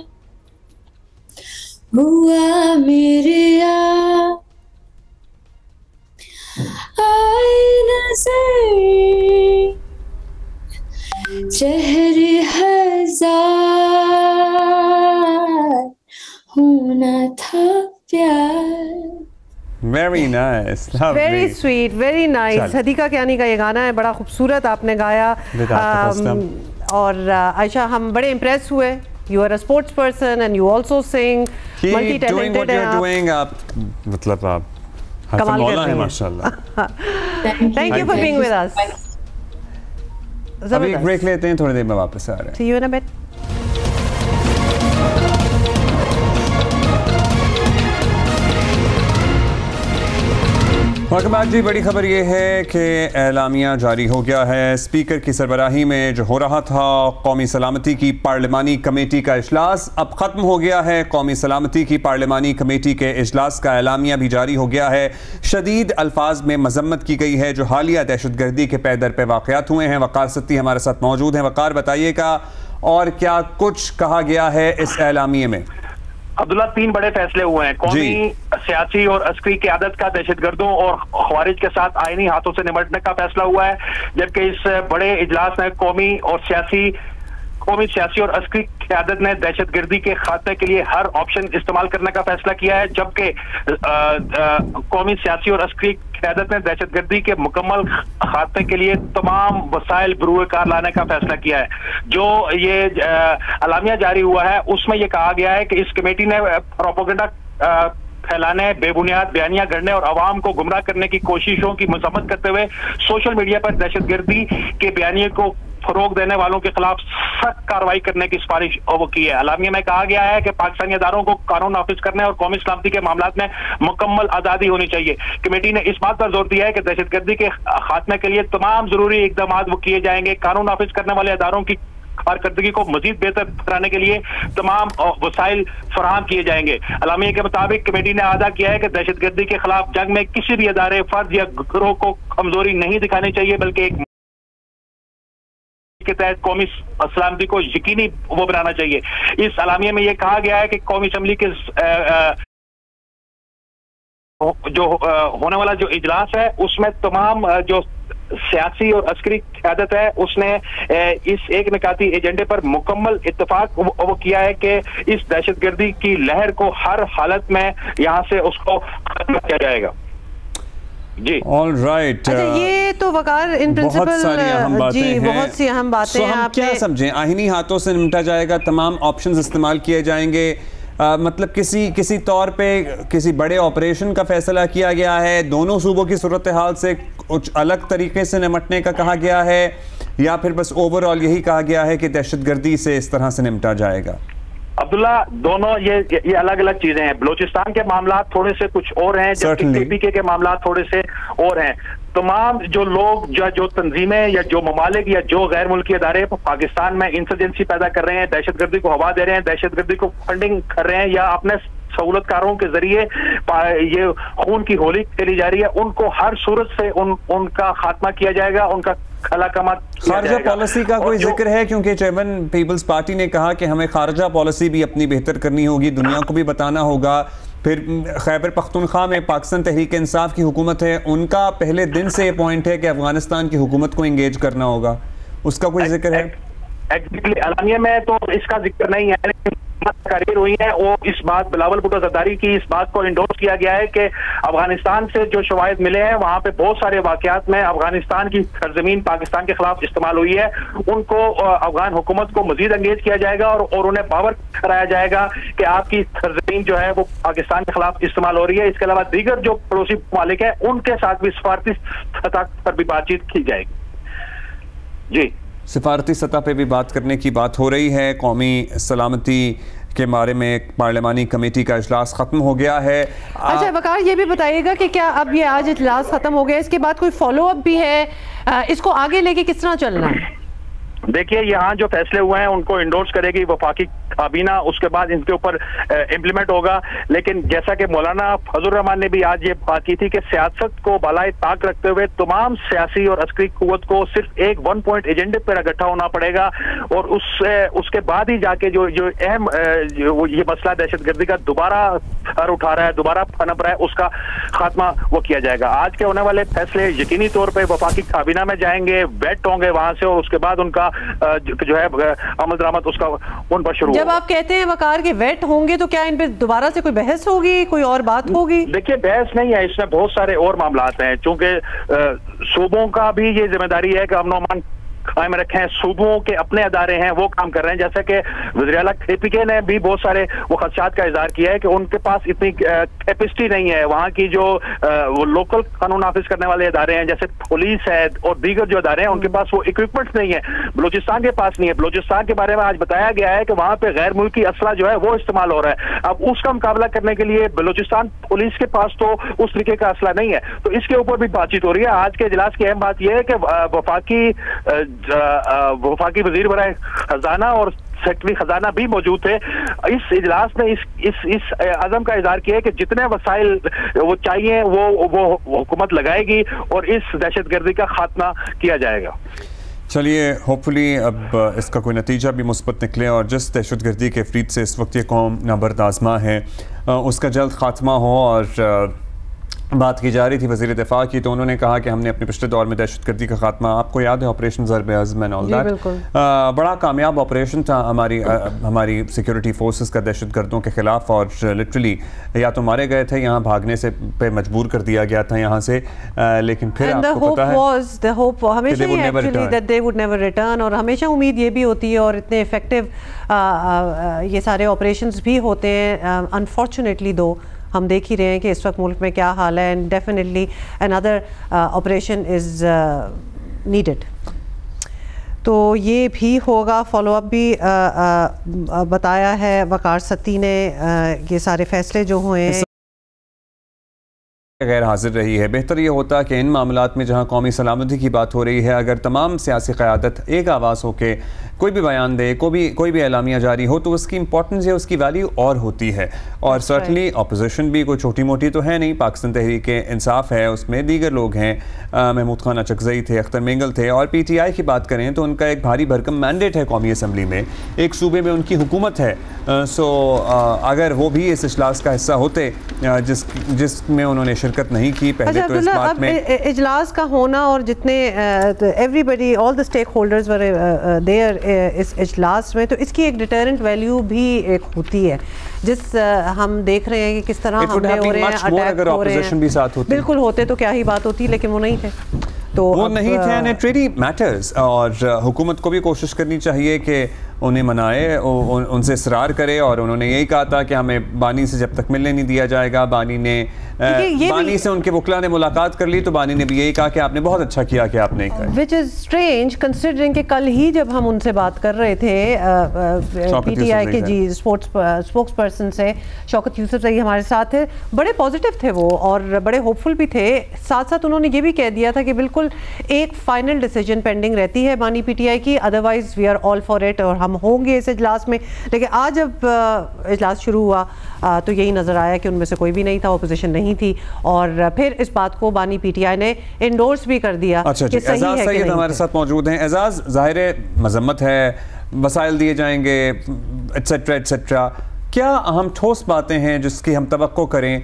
hua mere yaar, aaye nazar, chehre hazar, hona tha Very nice, very sweet, very nice. Sadiqa Kiani का ये गाना है, बड़ा खूबसूरत आपने गाया। और आयशा, हम बड़े इम्प्रेस हुए। You are a sports person and you also sing, multi-talented हैं आप। मतलब आप कमाल कर रही हैं माशाल्लाह। Thank you for being with us. अभी एक ब्रेक लेते हैं, थोड़ी देर में वापस आ रहे हैं। See you in a bit. महकमात जी, बड़ी खबर ये है कि एलामिया जारी हो गया है। स्पीकर की सरबराही में जो हो रहा था कौमी सलामती की पार्लिमानी कमेटी का इजलास अब ख़त्म हो गया है। कौमी सलामती की पार्लिमानी कमेटी के इजलास का एलामिया भी जारी हो गया है। शदीद अल्फाज में मजम्मत की गई है जो हालिया दहशतगर्दी के पैदर पे वाक़यात हुए हैं। वक़ार सत्ती हमारे साथ मौजूद हैं। वक़ार, बताइएगा और क्या कुछ कहा गया है इस एलामिया में? अब्दुल्ला, 3 बड़े फैसले हुए हैं। कौमी, सियासी और अस्करी क़यादत का दहशतगर्दों और खवारिज के साथ आईनी हाथों से निपटने का फैसला हुआ है, जबकि इस बड़े इजलास में कौमी सियासी और अस्करी क़यादत ने दहशतगर्दी के खात्मे के लिए हर ऑप्शन इस्तेमाल करने का फैसला किया है, जबकि कौमी सियासी और अस्करी क़यादत ने दहशतगर्दी के मुकम्मल खात्मे के लिए तमाम वसाइल बरूए कार लाने का फैसला किया है। जो ये अलामिया जारी हुआ है उसमें यह कहा गया है कि इस कमेटी ने प्रोपेगेंडा फैलाने, बेबुनियाद बयानियां करने और आवाम को गुमराह करने की कोशिशों की मजम्मत करते हुए सोशल मीडिया पर दहशतगर्दी के बयानिए को फरोग देने वालों के खिलाफ सख्त कार्रवाई करने की सिफारिश वो की है। अलामिया में कहा गया है कि पाकिस्तानी अदारों को कानून नाफिज करने और कौमी सलामती के मामलों में मुकम्मल आजादी होनी चाहिए। कमेटी ने इस बात पर जोर दिया है कि दहशतगर्दी के खात्मे के लिए तमाम जरूरी इकदाम वो किए जाएंगे। कानून नाफिज करने वाले अदारों की कारकर्दगी को मजीद बेहतर कराने के लिए तमाम वसाइल फराहम किए जाएंगे। अलामिया के मुताबिक कमेटी ने आदा किया है कि दहशतगर्दी के खिलाफ जंग में किसी भी अदारे, फर्द या गिरोह को कमजोरी नहीं दिखानी चाहिए, बल्कि एक के तहत कौमी सलामती को यकीनी वो बनाना चाहिए। इस अलामिया में यह कहा गया है कि कौमी असम्बली के जो होने वाला जो इजलास है उसमें तमाम जो सियासी और अस्करी क़यादत है उसने इस एक निकाती एजेंडे पर मुकम्मल इत्तेफाक वो किया है कि इस दहशतगर्दी की लहर को हर हालत में यहाँ से उसको खत्म किया जाएगा। जी ऑल राइट। अच्छा, ये तो वकार इन प्रिंसिपल बहुत सारी अहम बातें हैं। बहुत सी अहम बातें हैं। हम क्या समझें, आहिनी हाथों से निपटा जाएगा, तमाम ऑप्शंस इस्तेमाल किए जाएंगे, मतलब किसी तौर पे किसी बड़े ऑपरेशन का फैसला किया गया है, दोनों सूबों की सूरत हाल से कुछ अलग तरीके से निपटने का कहा गया है, या फिर बस ओवरऑल यही कहा गया है कि दहशतगर्दी से इस तरह से निपटा जाएगा? अब्दुल्ला, दोनों ये अलग अलग चीजें हैं। बलूचिस्तान के मामला थोड़े से कुछ और हैं, जबकि केपीके के मामला थोड़े से और हैं। तमाम जो लोग जो तंजीमें या जो ममालिक या जो गैर मुल्की अदारे पाकिस्तान में इंसर्जेंसी पैदा कर रहे हैं, दहशतगर्दी को हवा दे रहे हैं, दहशतगर्दी को फंडिंग कर रहे हैं या अपने सहूलतकारों के जरिए ये खून की होली खेली जा रही है, उनको हर सूरत से उनका खात्मा किया जाएगा, उनका खारजा पॉलिसी का कोई जिक्र है? क्योंकि चेयरमैन पीपल्स पार्टी ने कहा कि हमें खारजा पॉलिसी भी अपनी बेहतर करनी होगी, दुनिया को भी बताना होगा। फिर खैबर पख्तूनख्वा में पाकिस्तान तहरीक इंसाफ की हुकूमत है, उनका पहले दिन से पॉइंट है कि अफगानिस्तान की हुकूमत को एंगेज करना होगा, उसका कोई जिक्र है? एग्जैक्टली, अलामिया में तो इसका जिक्र नहीं है, तकरीर हुई है वो इस बात बिलावल भुट्टो ज़रदारी की इस बात को इंडोर्स किया गया है कि अफगानिस्तान से जो शवाहिद मिले हैं वहां पे बहुत सारे वाकयात में अफगानिस्तान की सरजमीन पाकिस्तान के खिलाफ इस्तेमाल हुई है। उनको अफगान हुकूमत को मजीद एंगेज किया जाएगा और उन्हें बावर कराया जाएगा कि आपकी सरजमीन जो है वो पाकिस्तान के खिलाफ इस्तेमाल हो रही है। इसके अलावा दीगर जो पड़ोसी ममालिक है उनके साथ भी सिफारती सतह पर भी बातचीत की जाएगी। जी, सिफारती सतह पे भी बात करने की बात हो रही है। कौमी सलामती के बारे में पार्लिमानी कमेटी का इजलास खत्म हो गया है। अच्छा वकार, ये भी बताइएगा कि क्या अब ये आज इजलास खत्म हो गया, इसके बाद कोई फॉलो अप भी है, इसको आगे लेके किस तरह चलना है? देखिए, यहाँ जो फैसले हुए हैं उनको इंडोर्स करेगी वफाकी काबीना, उसके बाद इनके ऊपर इम्प्लीमेंट होगा। लेकिन जैसा कि मौलाना फजल रहमान ने भी आज ये बात की थी कि सियासत को बालाए ताक रखते हुए तमाम सियासी और अस्करी कुव्वत को सिर्फ एक 1 पॉइंट एजेंडे पर इकट्ठा होना पड़ेगा और उसके बाद ही जाके जो अहम ये मसला दहशतगर्दी का दोबारा सर उठा रहा है, दोबारा पनप रहा है, उसका खात्मा वो किया जाएगा। आज के होने वाले फैसले यकीनी तौर पर वफाकी काबीना में जाएंगे, वेट होंगे वहां से, और उसके बाद उनका जो है अमल दरामद उसका उन पर शुरू। जब आप कहते हैं वकार के वेट होंगे तो क्या इन पे दोबारा से कोई बहस होगी, कोई और बात होगी? देखिए, बहस नहीं है, इसमें बहुत सारे और मामला हैं, चूंकि सूबों का भी ये जिम्मेदारी है कि अमन कायम रखें। सूबों के अपने अदारे हैं, वो काम कर रहे हैं। जैसे कि वज़ीर-ए-आला केपीके ने भी बहुत सारे वो खदशात का इजहार किया है कि उनके पास इतनी कैपेसिटी नहीं है। वहाँ की जो वो लोकल कानून नाफिज करने वाले अदारे हैं, जैसे पुलिस है और दीगर जो अदारे हैं, उनके पास वो इक्विपमेंट्स नहीं है। बलूचिस्तान के पास नहीं है। बलूचिस्तान के बारे में आज बताया गया है कि वहाँ पे गैर मुल्की असला जो है वो इस्तेमाल हो रहा है। अब उसका मुकाबला करने के लिए बलूचिस्तान पुलिस के पास तो उस तरीके का असला नहीं है, तो इसके ऊपर भी बातचीत हो रही है। आज के इजलास की अहम बात यह है कि वफाकी वजीर बराए खजाना और सेक्रेटरी खजाना भी मौजूद थे। इस इजलास में इस अज़म का इजहार किया है कि जितने वसाइल वो चाहिए वो हुकूमत लगाएगी और इस दहशतगर्दी का खात्मा किया जाएगा। चलिए, होपफुली अब इसका कोई नतीजा भी मुस्बत निकले और जिस दहशतगर्दी के फरीद से इस वक्त ये कौम नाबर्द आज़मा है उसका जल्द खात्मा हो और बात की जा रही थी वज़ीर दिफा की, तो उन्होंने कहा कि हमने अपने पिछले दौर में दहशतगर्दी का खात्मा, आपको याद है operation ज़रब Azm and all that, बड़ा कामयाब ऑपरेशन था हमारी सिक्योरिटी फोर्सेस का दहशतगर्दों के ख़िलाफ़, और लिटरली या तो मारे गए थे, यहाँ भागने से पे मजबूर कर दिया गया था यहाँ से, लेकिन फिर आपको पता है हमेशा actually that they would never return, और हमेशा उम्मीद ये भी होती है, और इतने इफेक्टिव ये सारे ऑपरेशंस भी होते हैं। अनफॉर्चुनेटली दो हम देख ही रहे हैं कि इस वक्त मुल्क में क्या हाल है, and definitely another operation is needed. तो ये भी होगा, फॉलोअप भी बताया है वकार सत्ती ने, ये सारे फैसले जो हुए हैं गैर हाजिर रही है। बेहतर ये होता कि इन मामलात में जहाँ कौमी सलामती की बात हो रही है, अगर तमाम सियासी क़यादत एक आवाज़ हो के कोई भी बयान दे, कोई भी एलामिया जारी हो, तो उसकी इंपॉर्टेंस है, उसकी वैल्यू और होती है। और सर्टनली अपोजिशन भी कोई छोटी मोटी तो है नहीं, पाकिस्तान तहरीक इंसाफ है, उसमें दीगर लोग हैं, महमूद खान अचकज़ई थे, अख्तर मेंगल थे, और PTI की बात करें तो उनका एक भारी भरकम मैंडेट है कौमी असम्बली में, एक सूबे में उनकी हुकूमत है। सो अगर वो भी इस इजलास का हिस्सा होते जिसमें उन्होंने शिरकत नहीं की पहले, तो इस बात में इजलास का होना और जितने everybody all the stakeholders were there इस इजलास में, तो इसकी एक डिटरेंट वैल्यू भी एक होती है, जिस हम देख रहे हैं कि किस तरह हमले हो रहे हैं, अटैक हो रहे हैं। बिल्कुल होते तो क्या ही बात होती, लेकिन वो नहीं थे, तो वो नहीं थे, एंड इट रियली मैटर्स। और हुकूमत को भी कोशिश करनी चाहिए कि उन्हें मनाए, उनसे इसरार करे, और उन्होंने यही कहा था कि हमें बानी से जब तक मिलने नहीं दिया जाएगा। बानी से उनके वकला ने मुलाकात कर ली, तो बानी ने भी यही कहा कि आपने बहुत अच्छा किया कि आपने कहा, विच इज़ स्ट्रेंज कंसिडरिंग कि कल ही जब हम उनसे बात कर रहे थे PTI के जी स्पोक्स पर्सन से शौकत यूसुफ सही हमारे साथ थे, बड़े पॉजिटिव थे वो और बड़े होपफुल भी थे। साथ साथ उन्होंने ये भी कह दिया था कि बिल्कुल एक फाइनल डिसीजन पेंडिंग रहती है बानी PTI की, otherwise we are all for it, और हम होंगे इस इजलास में। लेकिन आज जब इजलास शुरू हुआ तो यही नज़र आया कि उनमें से कोई भी नहीं था, ओपोजिशन नहीं थी, और फिर इस बात को बानी PTI ने इंडोर्स भी कर दिया। अच्छा जी, एजाज सईद हमारे साथ मौजूद हैं। एजाज, ज़ाहिर मजम्मत है, वसाइल दिए जाएंगे एट्सेट्रा एट्सेट्रा, क्या अहम ठोस बातें हैं जिसकी हम तवक्को करें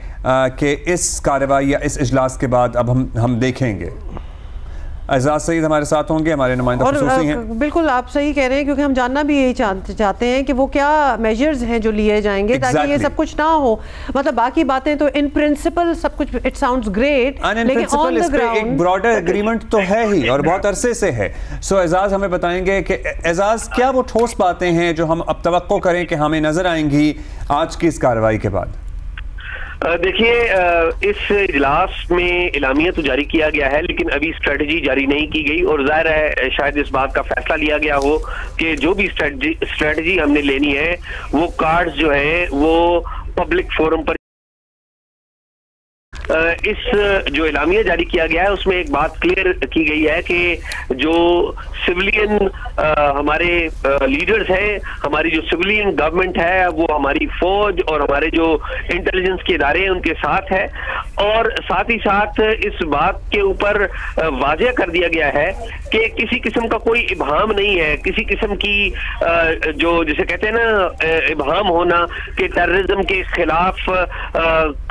कि इस कार्रवाई या इस इजलास के बाद अब हम देखेंगे? एजाज सईद हमारे साथ होंगे, हमारे नुमाइंदा ख़ुसूसी हैं। बिल्कुल आप सही कह रहे हैं, क्योंकि हम जानना भी यही चाहते हैं कि वो क्या मेजर्स हैं जो लिए जाएंगे ताकि ये सब कुछ ना हो। मतलब बाकी बातें तो इन प्रिंसिपल सब कुछ इट साउंड्स ग्रेट, लेकिन ऑन द ग्राउंड एक ब्रॉडर एग्रीमेंट तो है ही और बहुत अरसे से है। सो एजाज हमें बताएंगे कि एजाज क्या वो ठोस बातें हैं जो हम अब तवक्को करें कि हमें नजर आएंगी आज की इस कार्रवाई के बाद? देखिए, इस इजलास में इलामिया तो जारी किया गया है, लेकिन अभी स्ट्रेटजी जारी नहीं की गई, और जाहिर है शायद इस बात का फैसला लिया गया हो कि जो भी स्ट्रेटजी हमने लेनी है वो कार्ड्स जो हैं वो पब्लिक फोरम पर। इस जो इलामिया जारी किया गया है उसमें एक बात क्लियर की गई है कि जो सिविलियन हमारे लीडर्स हैं, हमारी जो सिविलियन गवर्नमेंट है, वो हमारी फौज और हमारे जो इंटेलिजेंस के इदारे हैं उनके साथ है, और साथ ही साथ इस बात के ऊपर वाज़ेह कर दिया गया है कि किसी किस्म का कोई इबहाम नहीं है, किसी किस्म की जो जिसे कहते हैं ना इबहाम होना, कि टेररिज्म के खिलाफ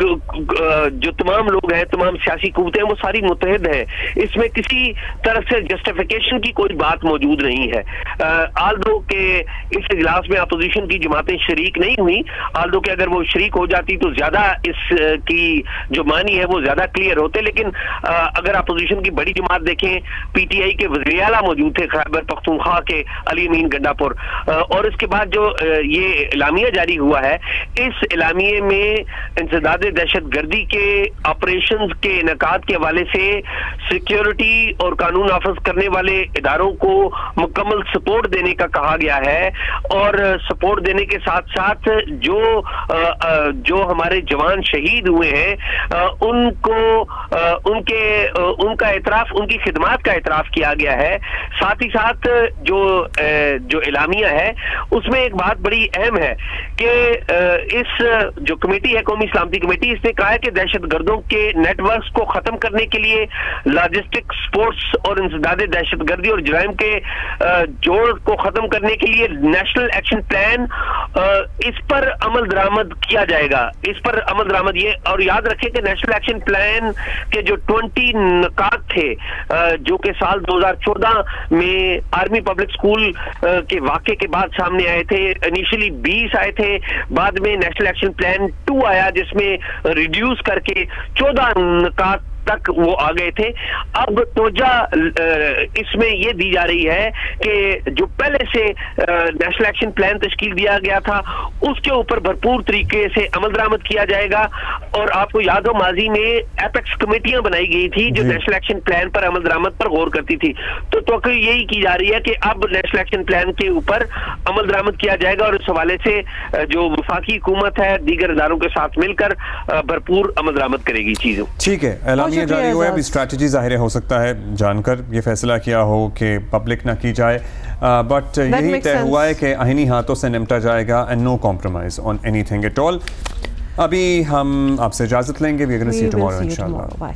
जो तमाम लोग हैं, तमाम सियासी कुव्वतें, वो सारी मुत्तहिद हैं। इसमें किसी तरफ से जस्टिफिकेशन की कोई बात मौजूद नहीं है। आल्दो के इस इजलास में अपोजिशन की जमातें शरीक नहीं हुई, आल्दो के अगर वो शरीक हो जाती तो ज्यादा इसकी जो मानी है वो ज्यादा क्लियर होते, लेकिन अगर अपोजिशन की बड़ी जमात देखें, PTI के वज़ीर आला मौजूद थे खैबर पख्तूनख्वा के अली अमीन गंडापुर, और इसके बाद जो ये इलामिया जारी हुआ है, इस इलामिये में इंसदाद दहशतगर्दी के ऑपरेशंस के इनकाद के हवाले से सिक्योरिटी और कानून नाफिज करने वाले इदारों को मुकम्मल सपोर्ट देने का कहा गया है, और सपोर्ट देने के साथ साथ जो हमारे जवान शहीद हुए हैं उनको उनका एतराफ, उनकी खिदमत का एतराफ किया गया है। साथ ही साथ जो इलामिया है उसमें एक बात बड़ी अहम है कि इस जो कमेटी है, कौमी सलामती कमेटी, इसने कहा है कि दहशतगर्द दहशतगर्दों के नेटवर्क्स को खत्म करने के लिए, लॉजिस्टिक, स्पोर्ट्स और इंसदादे दहशतगर्दी और जराइम के जोड़ को खत्म करने के लिए नेशनल एक्शन प्लान, इस पर अमल दरामद किया जाएगा। इस पर अमल दरामद ये, और याद रखें कि नेशनल एक्शन प्लान के जो 20 निकात थे जो कि साल 2014 में आर्मी पब्लिक स्कूल के वाक़े के बाद सामने आए थे, इनिशियली 20 आए थे, बाद में नेशनल एक्शन प्लान 2 आया जिसमें रिड्यूस करके 14 निकात तक वो आ गए थे। अब तोजा इसमें ये दी जा रही है कि जो पहले से नेशनल एक्शन प्लान तश्कील दिया गया था उसके ऊपर भरपूर तरीके से अमल दरामद किया जाएगा। और आपको याद हो माजी में एपेक्स कमेटियां बनाई गई थी जो नेशनल एक्शन प्लान पर अमल दरामद पर गौर करती थी। तो यही की जा रही है कि अब नेशनल एक्शन प्लान के ऊपर अमल दरामद किया जाएगा और इस हवाले से जो वफाकी हुकूमत है दीगर इदारों के साथ मिलकर भरपूर अमल दरामद करेगी चीजों। ठीक है, ये जारी हुआ है, अभी स्ट्रैटेजी जाहिर हो सकता है जानकर ये फैसला किया हो कि पब्लिक ना की जाए, बट यही तय हुआ है कि आईनी हाथों से निपटा जाएगा and no compromise on anything at all. अभी हम आपसे इजाजत लेंगे, we are gonna see you tomorrow इंशाल्लाह।